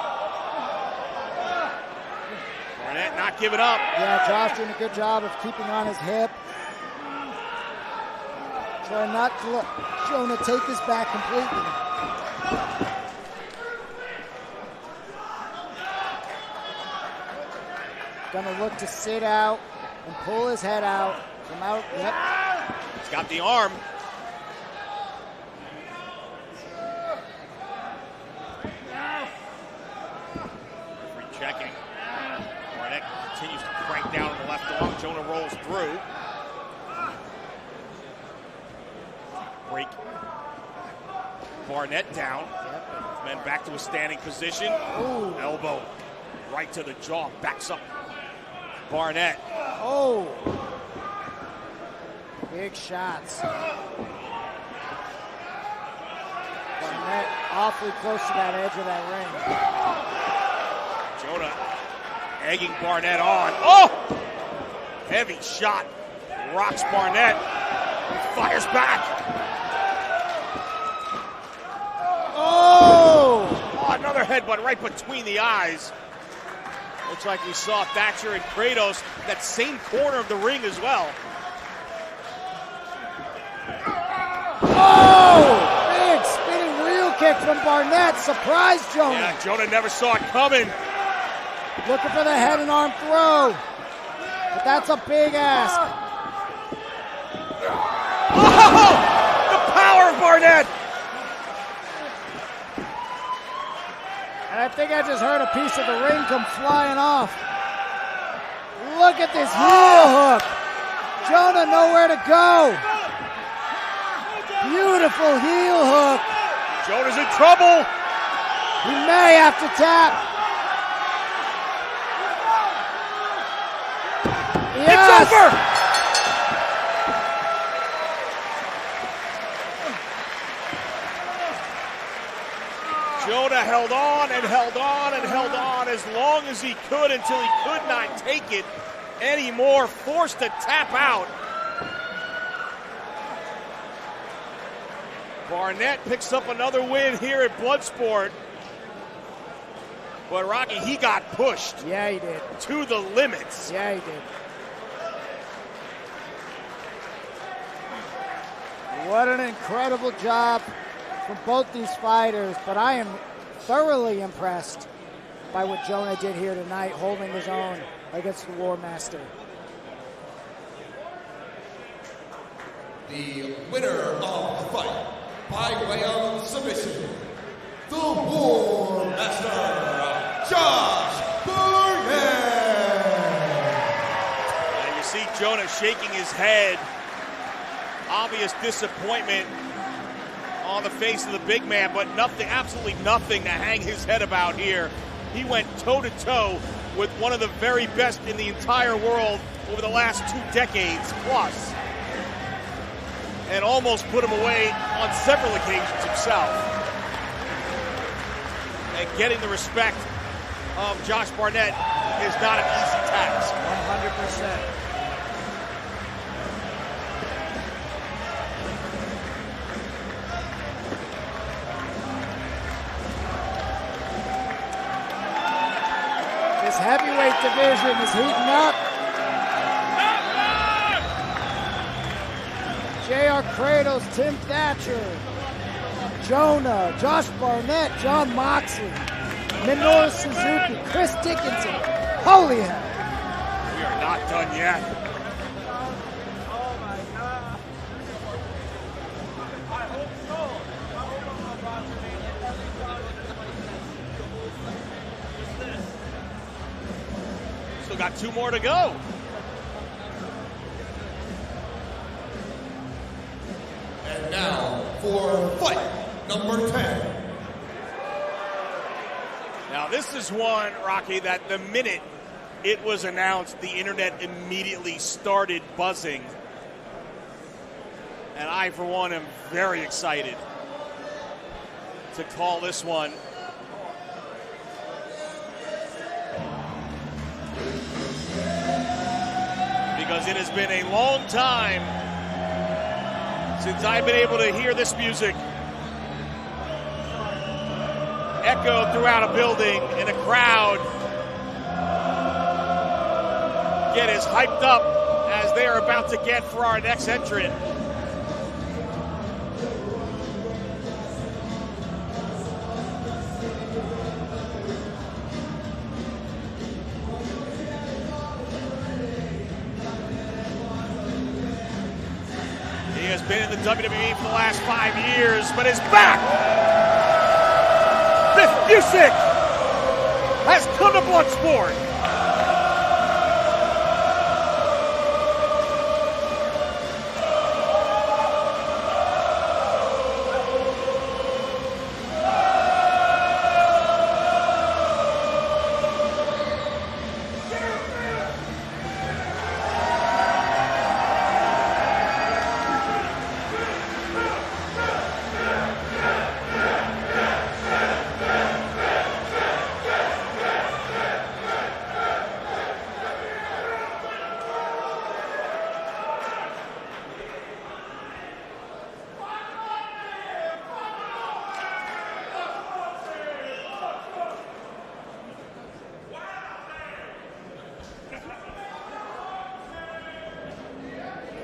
Barnett not giving up. Yeah, Josh doing a good job of keeping on his hip. Try not to let Jonah take his back completely. Gonna look to sit out and pull his head out from out. Yep. He's got the arm. Referee checking. Barnett continues to crank down on the left arm. Jonah rolls through. Break Barnett down. Men back to a standing position. Ooh. Elbow right to the jaw. Backs up Barnett. Oh. Big shots. Barnett awfully close to that edge of that ring. Jonah egging Barnett on. Oh! Heavy shot. Rocks Barnett. He fires back. Oh! Oh, another headbutt right between the eyes. Looks like we saw Thatcher and Kratos that same corner of the ring as well. Oh! Big spinning wheel kick from Barnett. Surprised Jonah. Yeah, Jonah never saw it coming. Looking for the head and arm throw. But that's a big ask. Oh! The power of Barnett! And I think I just heard a piece of the ring come flying off. Look at this heel hook. Jonah nowhere to go. Beautiful heel hook. Jonah's in trouble. He may have to tap. Yes. It's over. Jonah held on and held on and held on as long as he could until he could not take it anymore, forced to tap out. Barnett picks up another win here at Bloodsport. But Rocky, he got pushed. Yeah, he did. To the limits. Yeah, he did. What an incredible job from both these fighters, but I am thoroughly impressed by what Jonah did here tonight, holding his own against the War Master. The winner of the fight, by way of submission, the War Master, Josh Barnett. And you see Jonah shaking his head. Obvious disappointment on the face of the big man, but nothing, absolutely nothing to hang his head about here. He went toe-to-toe with one of the very best in the entire world over the last 2 decades plus, and almost put him away on several occasions himself. And getting the respect of Josh Barnett is not an easy task. 100%. This heavyweight division is heating up. J.R. Kratos, Tim Thatcher, Jonah, Josh Barnett, John Moxley, Minoru Suzuki, Chris Dickinson. Holy hell. We are not done yet. Still got 2 more to go. And now for fight number 10. Now this is one, Rocky, that the minute it was announced, the internet immediately started buzzing. And I, for one, am very excited to call this one. Because it has been a long time since I've been able to hear this music echo throughout a building and a crowd get as hyped up as they are about to get for our next entrant. He has been in the WWE for the last 5 years, but is back. This music has come to Bloodsport.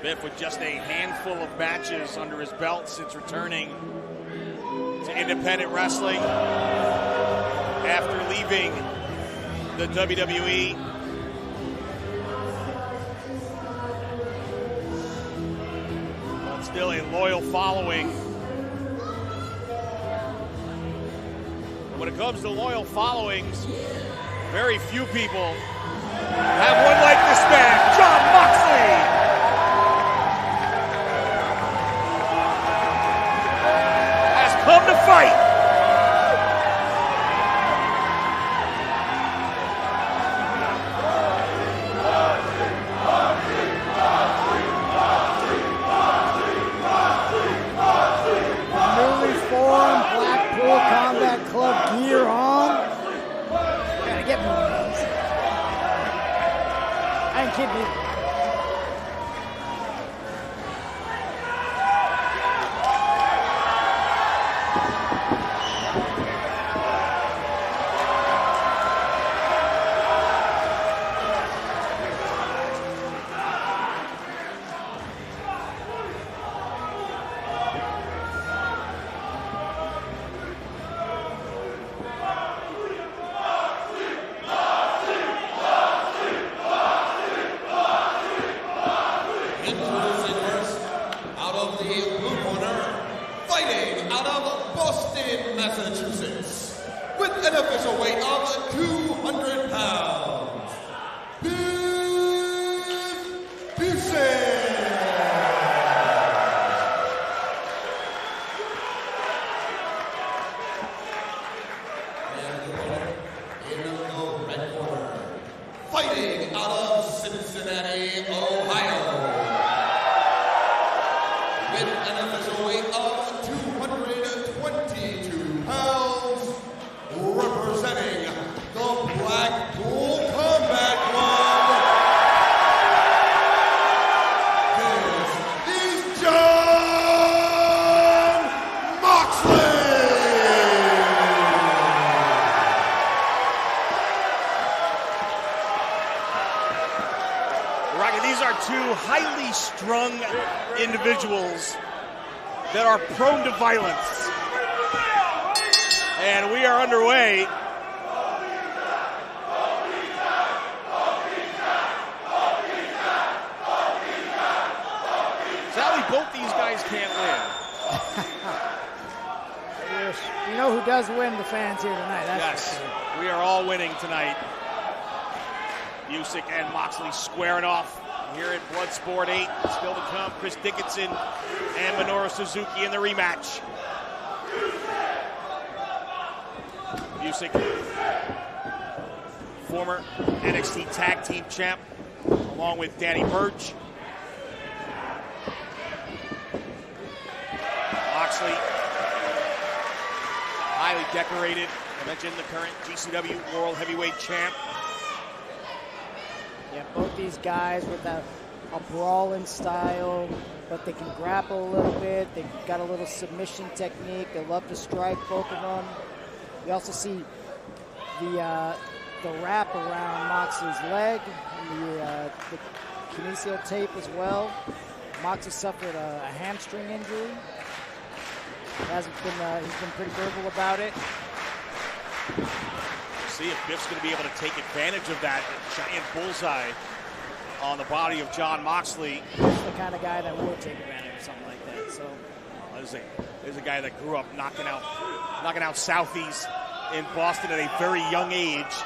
Biff with just a handful of matches under his belt since returning to independent wrestling after leaving the WWE. But still a loyal following. When when it comes to loyal followings, very few people have one like this man, Jon Moxley. Has come to fight. Combat Club gear on. Gotta get me one of those. I ain't kidding you. Massachusetts, with an official weight of 200 pounds, in the red corner, fighting out of Cincinnati, Ohio, with an official weight of 222 pounds, representing the Blackpool Combat Club, this is Jon Moxley! Rocky, these are two highly strung individuals that are prone to violence. And we are underway. Sally, both these guys can't win. You know who does win? The fans here tonight. That's Yes, we are all winning tonight. Busick and Moxley squaring off here at Bloodsport 8. Still to come, Chris Dickinson and Minoru Suzuki in the rematch. Busick, former NXT Tag Team Champ, along with Danny Burch. Moxley, highly decorated. I mentioned the current GCW World Heavyweight Champ. Yeah, both these guys with a brawling style, but they can grapple a little bit. They've got a little submission technique. They love to strike, both of them. You also see the wrap around Moxley's leg, and the kinesio tape as well. Moxley suffered a hamstring injury. He's been pretty verbal about it. See if Biff's going to be able to take advantage of that giant bullseye on the body of Jon Moxley. He's the kind of guy that would take advantage of something like that. So, there's a guy that grew up knocking out Southies in Boston at a very young age,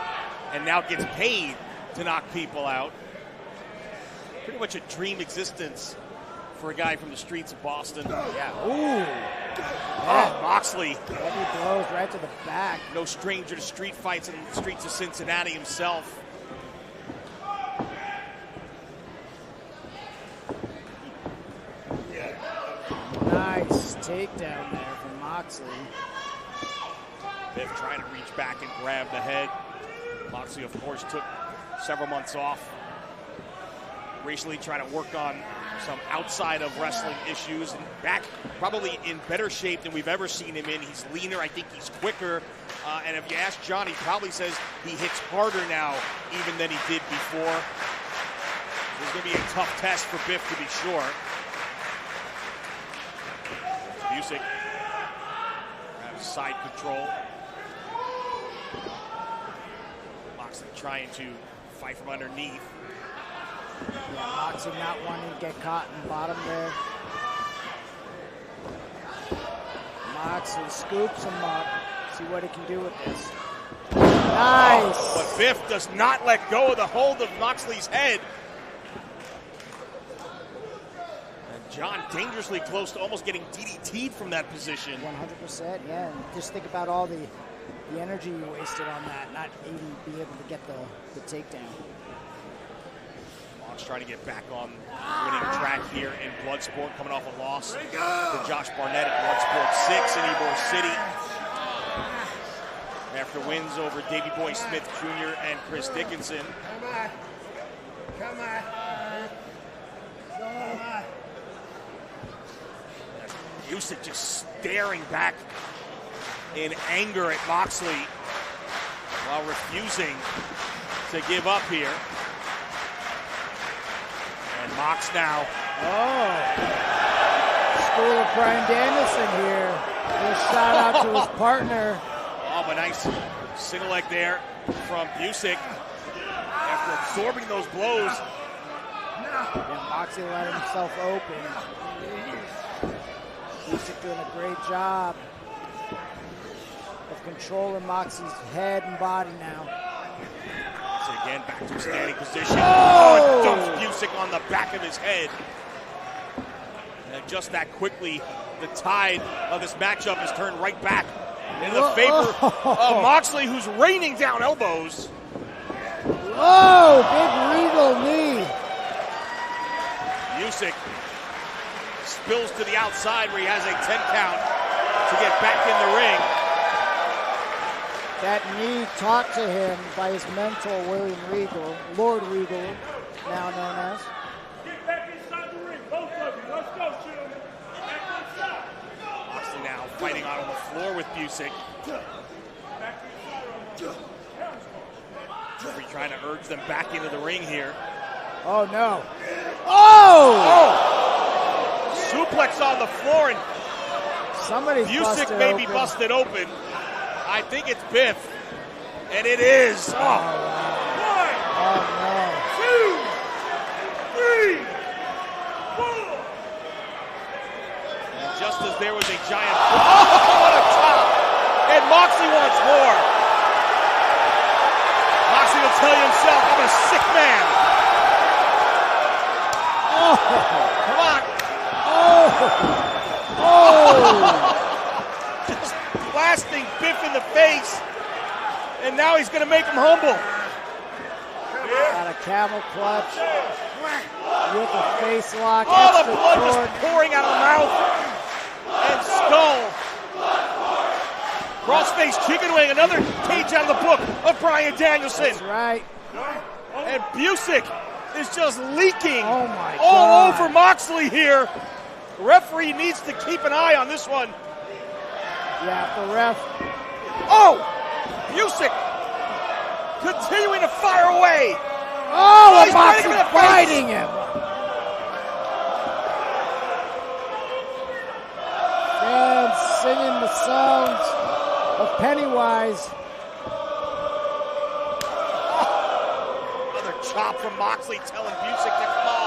and now gets paid to knock people out. Pretty much a dream existence for a guy from the streets of Boston. Yeah. Ooh. Oh, Moxley. Heavy blows right to the back. No stranger to street fights in the streets of Cincinnati himself. Nice takedown there from Moxley. Biff trying to reach back and grab the head. Moxley, of course, took several months off. Recently trying to work on some outside of wrestling issues, and back probably in better shape than we've ever seen him in. He's leaner, I think he's quicker, and if you ask John, he probably says he hits harder now even than he did before. It's going to be a tough test for Biff, to be sure. Busick has side control. Moxley trying to fight from underneath. Yeah, Moxley not wanting to get caught in the bottom there. Moxley scoops him up. See what he can do with this. Nice. But Biff does not let go of the hold of Moxley's head. And John dangerously close to almost getting DDT'd from that position. 100%, yeah. And just think about all the energy you wasted on that, not even be able to get the takedown. Mox trying to get back on winning track here in Bloodsport, coming off a loss to Josh Barnett at Bloodsport 6 in Ybor City. After wins over Davey Boy Smith Jr. and Chris Dickinson. Come on. Usyk just staring back in anger at Moxley while refusing to give up here. And Mox now. School of Bryan Danielson here. A shout out to his partner. Oh, but nice single leg there from Usyk after absorbing those blows. Yeah, Moxley let himself open. Usyk doing a great job of controlling Moxley's head and body now. So again, back to a standing position. Oh, and dumps Usyk on the back of his head. And just that quickly, the tide of this matchup has turned right back in the favor of Moxley, who's raining down elbows. Oh, big regal knee. Usyk spills to the outside where he has a 10 count to get back in the ring. That knee taught to him by his mentor, William Regal, Lord Regal, now known as. Get back inside the ring, both of you. Let's go, children. Back inside. Moxley now fighting out on the floor with Usyk. Referee trying to urge them back into the ring here. Oh, no. Oh! Suplex on the floor, and Somebody's Usyk may be busted open. I think it's Biff, and it is. Oh, Oh, no. 2, 3, 4. and just as there was a giant. Oh, what a chop! And Moxley wants more. Moxley will tell you himself, I'm a sick man. Oh! Come on. Oh! Just blasting Biff in the face, and now he's going to make him humble. Got a camel clutch with a face lock. All the extra blood cord. just pouring out of the mouth and skull. Crossface chicken wing, another page out of the book of Bryan Danielson. That's right. And Usyk is just leaking Oh, my all God. over Moxley here. The referee needs to keep an eye on this one. Yeah, the ref. Oh! Usyk continuing to fire away. Oh, he's and Moxley biting him in the face. fighting him. Fans singing the songs of Pennywise. Another chop from Moxley telling Usyk to come on.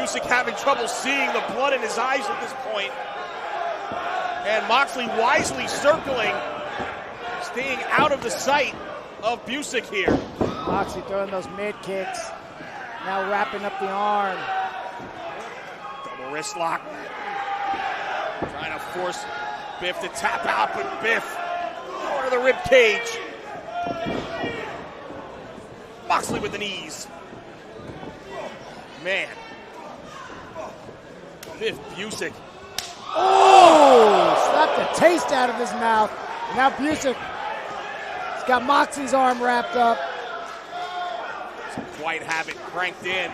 Usyk having trouble seeing the blood in his eyes at this point. And Moxley wisely circling, staying out of the sight of Usyk here. Moxley throwing those mid kicks. Now wrapping up the arm. Double wrist lock. Trying to force Biff to tap out, but Biff going to the rib cage. Moxley with the knees. Man. Biff Usyk. Oh! Slapped the taste out of his mouth. And now Usyk has got Moxley's arm wrapped up. White Habit cranked in.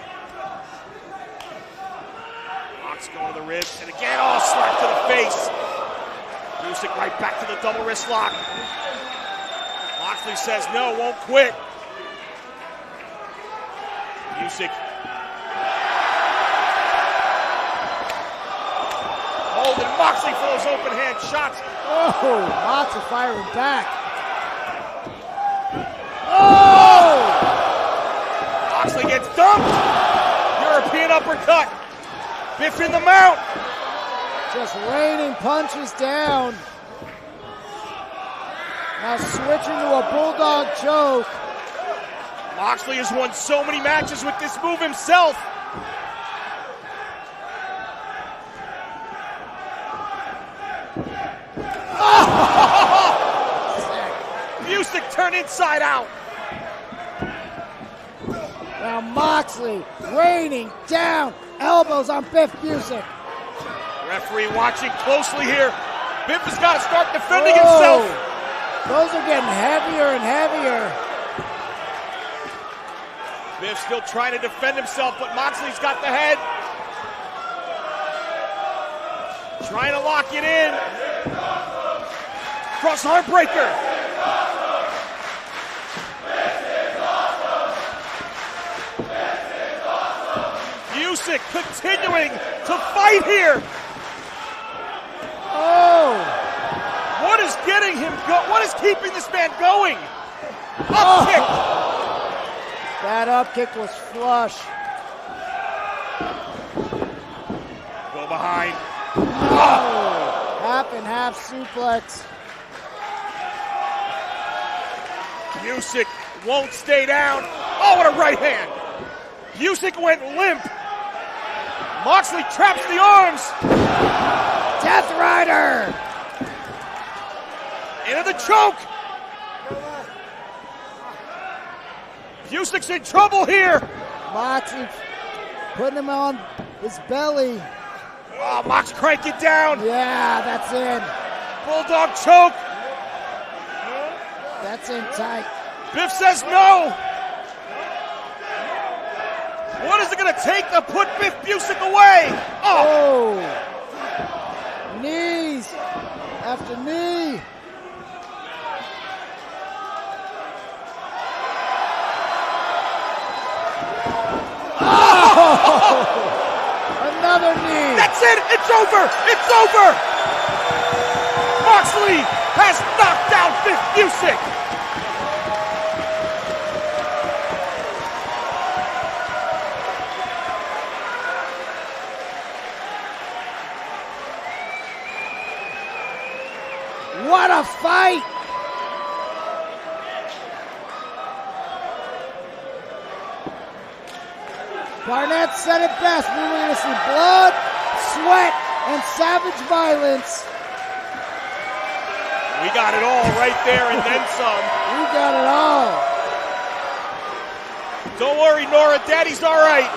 Mox going to the ribs, and again, slap to the face. Usyk right back to the double wrist lock. Moxley says no, won't quit. Usyk holding Moxley for those open hand shots. Oh, Moxley firing back. Oh! Moxley gets dumped. European uppercut. Biff in the mount. Just raining punches down. Now switching to a bulldog choke. Moxley has won so many matches with this move himself. Busick turned inside out. Now Moxley raining down. Elbows on Biff Busick. Referee watching closely here. Biff has got to start defending himself. Those are getting heavier and heavier. Biff still trying to defend himself, but Moxley's got the head. Trying to lock it in. Cross heartbreaker. Busick continuing to fight here. Oh! What is getting him what is keeping this man going? Up kick. That up kick was flush. Go behind. Oh! Half and half suplex. Busick won't stay down. Oh, what a right hand. Busick went limp. Moxley traps the arms. Death Rider. Into the choke. Busick's in trouble here. Moxley putting him on his belly. Oh, Mox crank it down. Yeah, that's in. Bulldog choke. That's in tight. Biff says no. What is it going to take to put Biff Busick away? Oh! Knees after knee. Oh! Another knee. That's it. It's over. It's over. Moxley has knocked out Biff Busick. What a fight! Barnett said it best. We were going to see blood, sweat, and savage violence. We got it all right there and then some. We got it all. Don't worry, Nora. Daddy's all right.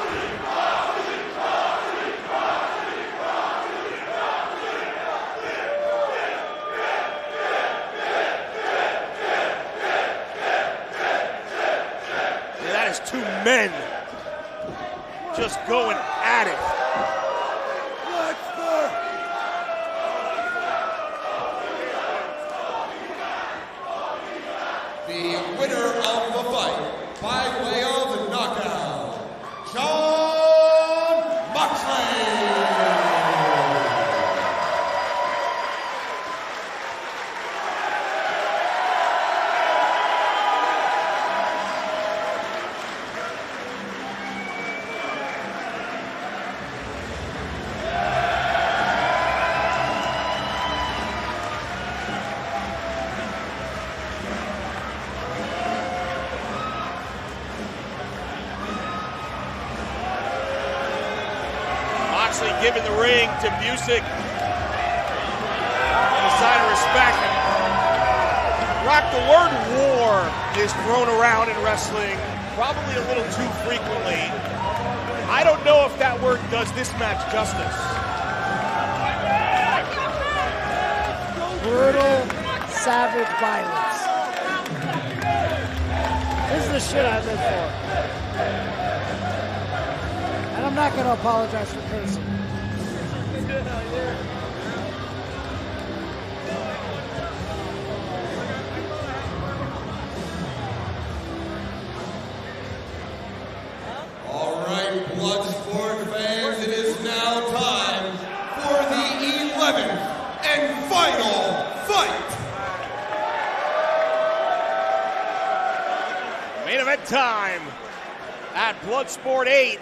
Two men just going at it. The winner of the fight, by way of knockout, Jon Moxley. Giving the ring to Busick in a sign of respect. Rock, the word war is thrown around in wrestling probably a little too frequently. I don't know if that word does this match justice. Brutal, savage violence. This is the shit I live for. And I'm not going to apologize for cursing. All right, Bloodsport fans, it is now time for the 11th and final fight. Main event time at Bloodsport 8.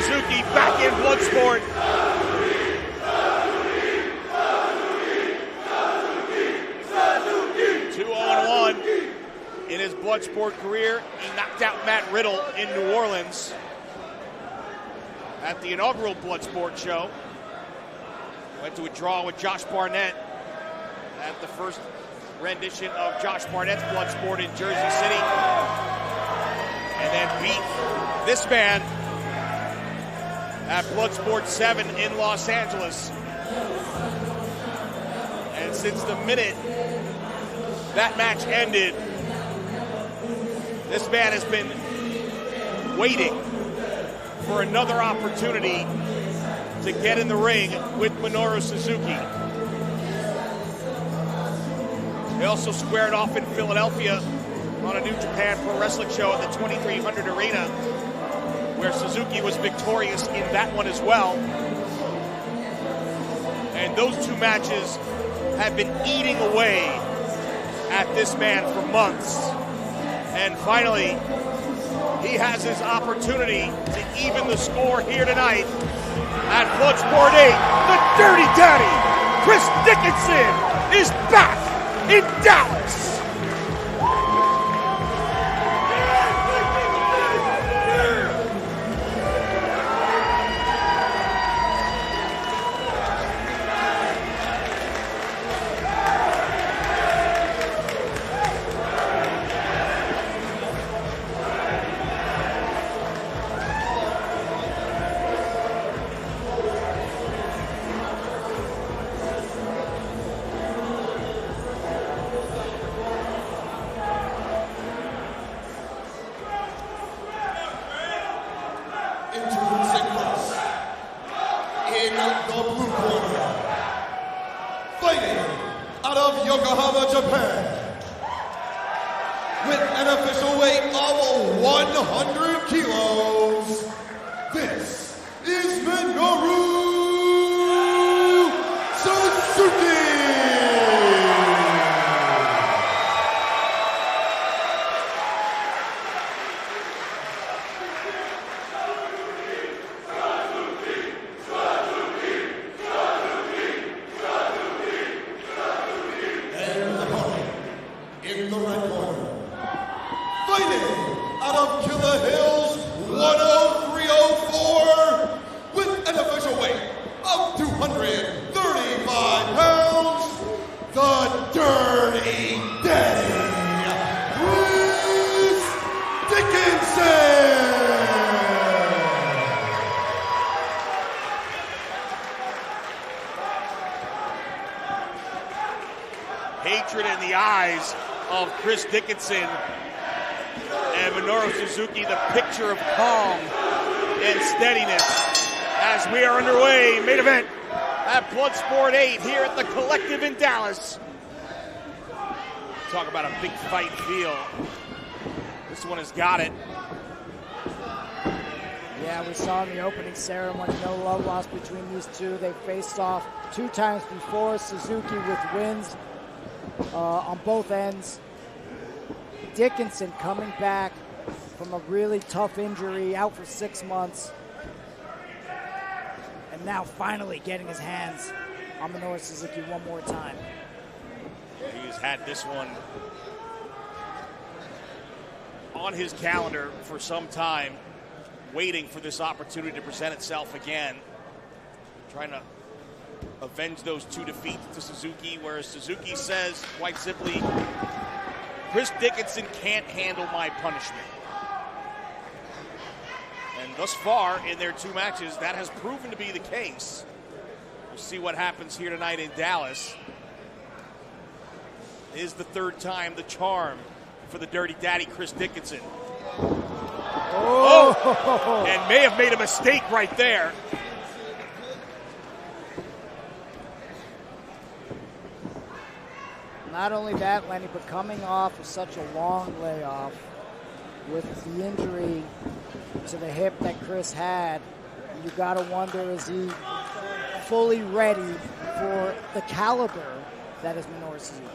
Suzuki back in Bloodsport. 2-0-1 in his Bloodsport career. He knocked out Matt Riddle in New Orleans at the inaugural Bloodsport show. Went to a draw with Josh Barnett at the first rendition of Josh Barnett's Bloodsport in Jersey City. And then beat this man at Bloodsport 7 in Los Angeles. And since the minute that match ended, this man has been waiting for another opportunity to get in the ring with Minoru Suzuki. They also squared off in Philadelphia on a New Japan Pro Wrestling show at the 2300 Arena, where Suzuki was victorious in that one as well. And those two matches have been eating away at this man for months. And finally, he has his opportunity to even the score here tonight at Bloodsport 8. The Dirty Daddy, Chris Dickinson, is back in Dallas. Chris Dickinson and Minoru Suzuki, the picture of calm and steadiness as we are underway. Main event at Bloodsport 8 here at the Collective in Dallas. Talk about a big fight feel. This one has got it. Yeah, we saw in the opening ceremony, no love lost between these two. They faced off 2 times before. Suzuki with wins on both ends. Dickinson coming back from a really tough injury, out for 6 months. And now finally getting his hands on Minoru Suzuki one more time. He's had this one on his calendar for some time, waiting for this opportunity to present itself again. Trying to avenge those 2 defeats to Suzuki, whereas Suzuki says, quite simply, Chris Dickinson can't handle my punishment. And thus far, in their 2 matches, that has proven to be the case. We'll see what happens here tonight in Dallas. Is the 3rd time the charm for the Dirty Daddy, Chris Dickinson. Oh! And may have made a mistake right there. Not only that, Lenny, but coming off of such a long layoff with the injury to the hip that Chris had, you got to wonder, is he fully ready for the caliber that is Minoru Suzuki?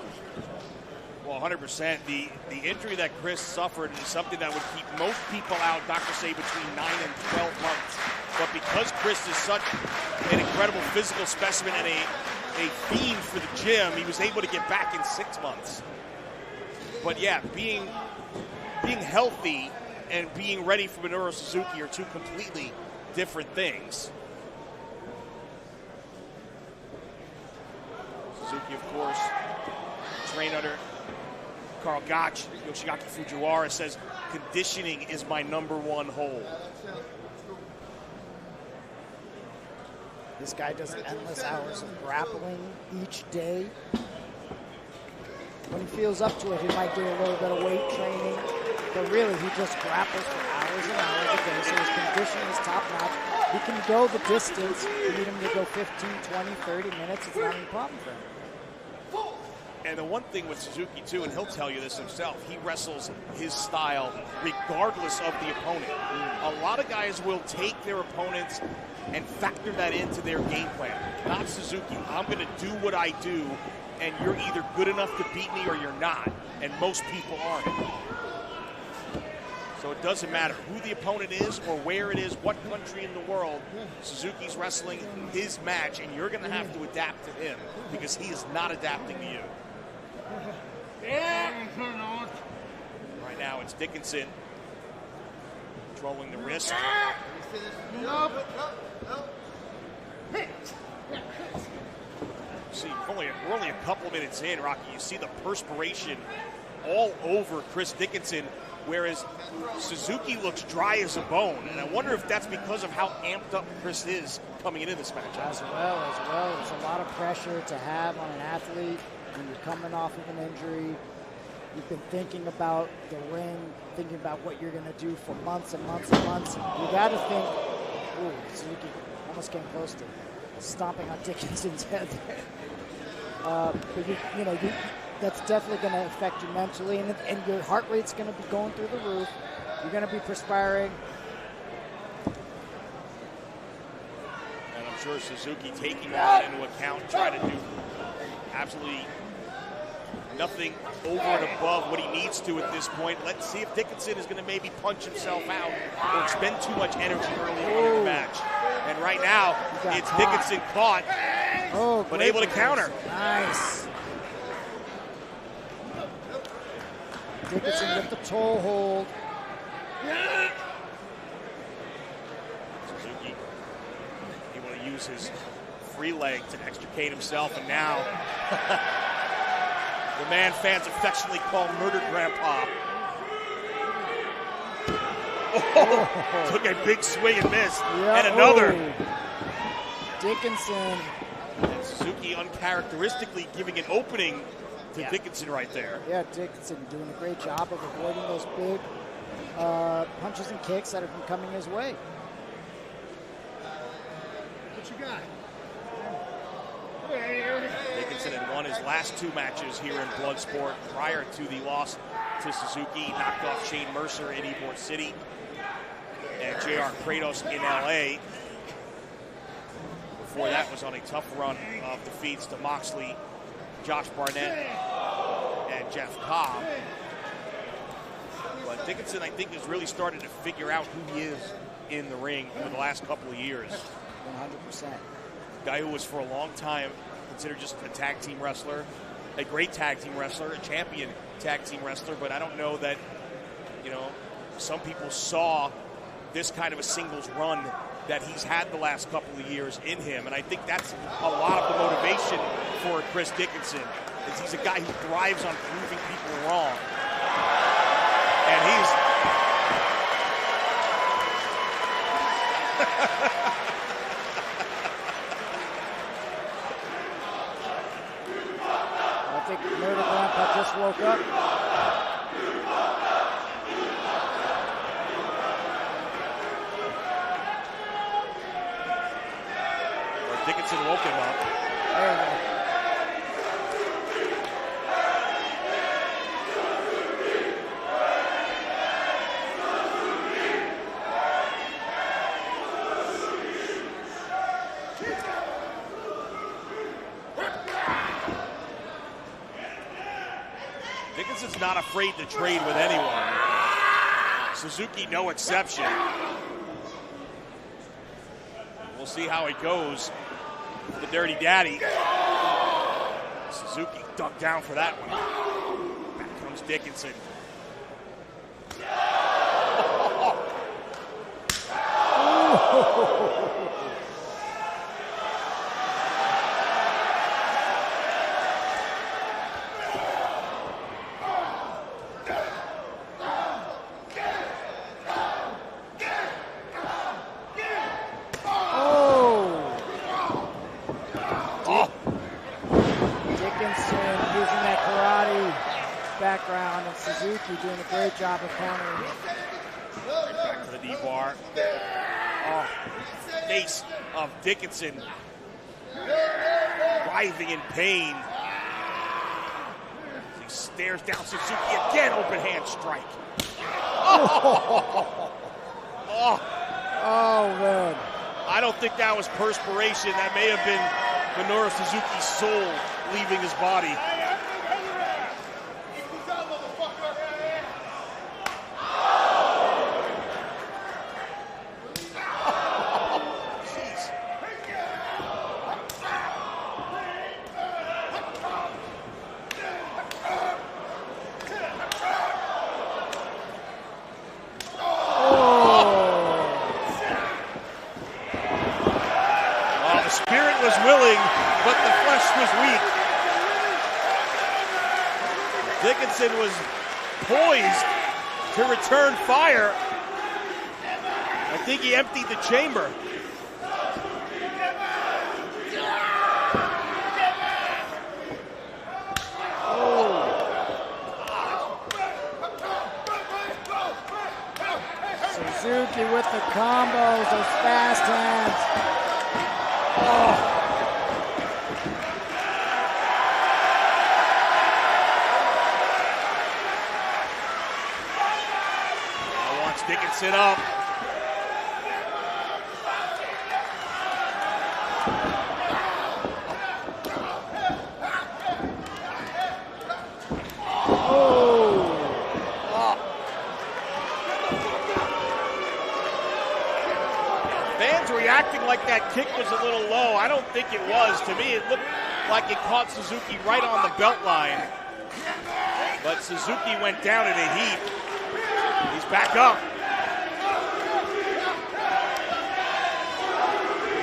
Well, 100%. The injury that Chris suffered is something that would keep most people out, doctors say, between 9 and 12 months. because Chris is such an incredible physical specimen and a fiend for the gym, he was able to get back in 6 months. But yeah, being healthy and being ready for Minoru Suzuki are two completely different things. Suzuki, of course, trained under Karl Gotch. Yoshiaki Fujiwara says, conditioning is my #1 hold. This guy does endless hours of grappling each day. When he feels up to it, he might do a little bit of weight training, but really he just grapples for hours and hours a day, so his conditioning is top notch. He can go the distance. You need him to go 15, 20, 30 minutes. It's not any problem for him. And the one thing with Suzuki, too, and he'll tell you this himself, he wrestles his style regardless of the opponent. A lot of guys will take their opponents and factor that into their game plan. Not Suzuki. I'm going to do what I do, and you're either good enough to beat me or you're not. And most people aren't. So it doesn't matter who the opponent is or where it is, what country in the world, Suzuki's wrestling his match, and you're going to have to adapt to him because he is not adapting to you. Right now it's Dickinson controlling the wrist. See, we're only a couple minutes in, Rocky. You see the perspiration all over Chris Dickinson, whereas Suzuki looks dry as a bone. And I wonder if that's because of how amped up Chris is coming into this match. As well. It's a lot of pressure to have on an athlete when you're coming off of an injury. You've been thinking about the ring, thinking about what you're going to do for months and months and months. You got to think, ooh, Suzuki almost came close to stomping on Dickinson's head there. But that's definitely going to affect you mentally, and your heart rate's going to be going through the roof. You're going to be perspiring. And I'm sure Suzuki taking that into account, trying to do absolutely nothing over and above what he needs to at this point. Let's see if Dickinson is going to maybe punch himself out or expend too much energy early on in the match. And right now, it's Dickinson caught, but able to counter. Nice. Dickinson with the toe hold. Suzuki able to use his free leg to extricate himself, and now the man fans affectionately call Murder Grandpa. Oh, took a big swing and missed, and another. Dickinson. And Suzuki uncharacteristically giving an opening to Dickinson right there. Yeah, Dickinson doing a great job of avoiding those big punches and kicks that have been coming his way. What you got? Dickinson had won his last 2 matches here in Bloodsport prior to the loss to Suzuki. He knocked off Shane Mercer in Ybor City and JR Kratos in LA. Before that was on a tough run of defeats to Moxley, Josh Barnett, and Jeff Cobb. But Dickinson, I think, has really started to figure out who he is in the ring over the last couple of years. 100%. Guy who was for a long time considered just a tag team wrestler, a great tag team wrestler, a champion tag team wrestler, but I don't know that, some people saw this kind of a singles run that he's had the last couple of years in him, and I think that's a lot of the motivation for Chris Dickinson, is he's a guy who thrives on proving people wrong. And he's... I think Murder Grandpa just woke up. Dickinson woke him up. There you go. Dickinson's not afraid to trade with anyone. Suzuki, no exception. We'll see how it goes. The Dirty Daddy. Suzuki dug down for that one. Back comes Dickinson. Dickinson using that karate background, and Suzuki doing a great job of countering. Right back to the knee bar. Oh, face of Dickinson writhing in pain. He stares down Suzuki again, open hand strike. Oh, man. I don't think that was perspiration. That may have been Minoru Suzuki's soul leaving his body. Was willing, but the flesh was weak. Dickinson was poised to return fire. I think he emptied the chamber. Suzuki with the combos, those fast hands. Oh. Wants Dickinson up. Fans reacting like that kick was a little low. I don't think it was. To me, it looked like it caught Suzuki right on the belt line. But Suzuki went down in a heap. He's back up.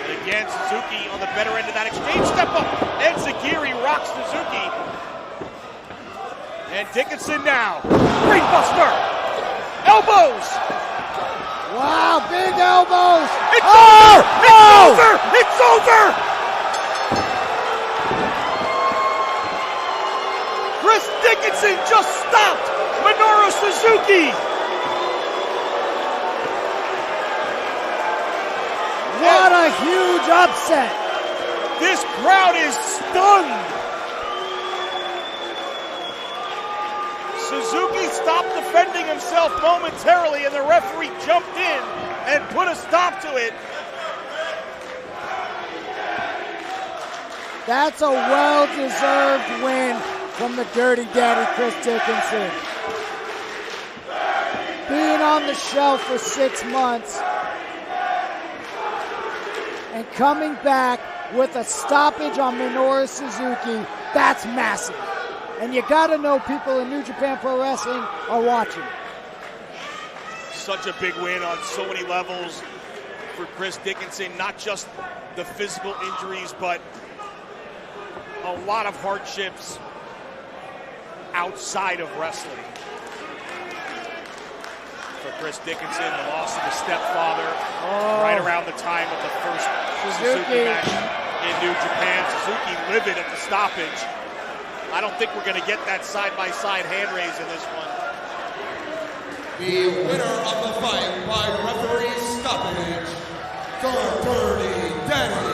And again, Suzuki on the better end of that exchange. Step up. And Zagiri rocks Suzuki. And Dickinson now. Great buster. Elbows. Wow, big elbows. It's over! It's over! It's over! Chris Dickinson just stopped Minoru Suzuki. What a huge upset. This crowd is stunned. Suzuki stopped defending himself momentarily, and the referee jumped in and put a stop to it. That's a well-deserved win from the Dirty Daddy, Chris Dickinson. Being on the shelf for 6 months and coming back with a stoppage on Minoru Suzuki, that's massive. And you gotta know people in New Japan Pro Wrestling are watching. Such a big win on so many levels for Chris Dickinson. Not just the physical injuries, but a lot of hardships outside of wrestling. For Chris Dickinson, the loss of his stepfather right around the time of the first Suzuki match in New Japan. Suzuki livid at the stoppage. I don't think we're going to get that side-by-side hand raise in this one. The winner of the fight by referee stoppage, the Dirty Daddy,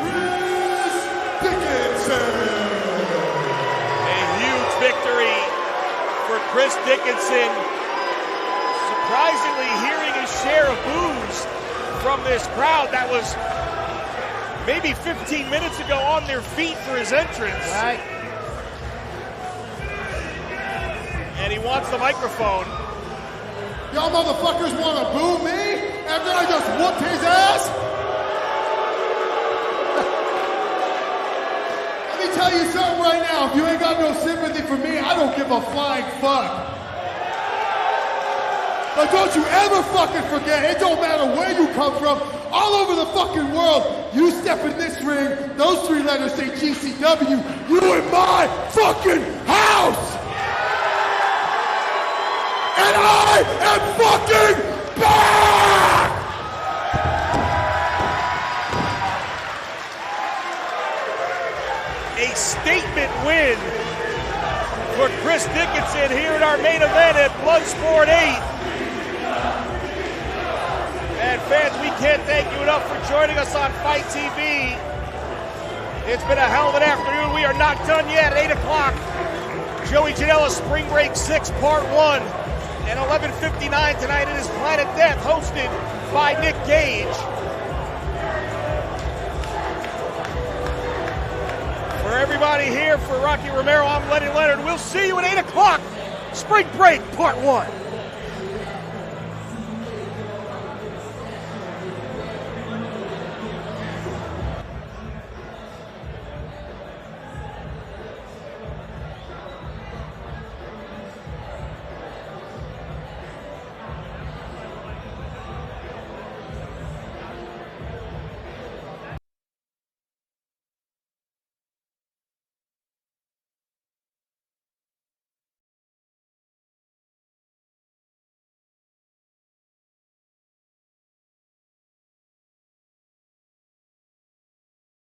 Chris Dickinson. A huge victory for Chris Dickinson. Surprisingly, hearing his share of boos from this crowd that was maybe 15 minutes ago on their feet for his entrance. Right. And he wants the microphone. Y'all motherfuckers want to boo me after I just whooped his ass? tell you something right now. If you ain't got no sympathy for me, I don't give a flying fuck. But don't you ever fucking forget, it don't matter where you come from, all over the fucking world, you step in this ring, those 3 letters say GCW, you in my fucking house! And I am fucking back! A statement win for Chris Dickinson here in our main event at Bloodsport 8. And fans, we can't thank you enough for joining us on Fight TV. It's been a hell of an afternoon. We are not done yet. 8 o'clock, Joey Janela Spring Break 6 Part 1. And 11:59 tonight, it is Planet Death, hosted by Nick Gage. For everybody here, for Rocky Romero, I'm Lenny Leonard. We'll see you at 8 o'clock, Spring Break Part 1.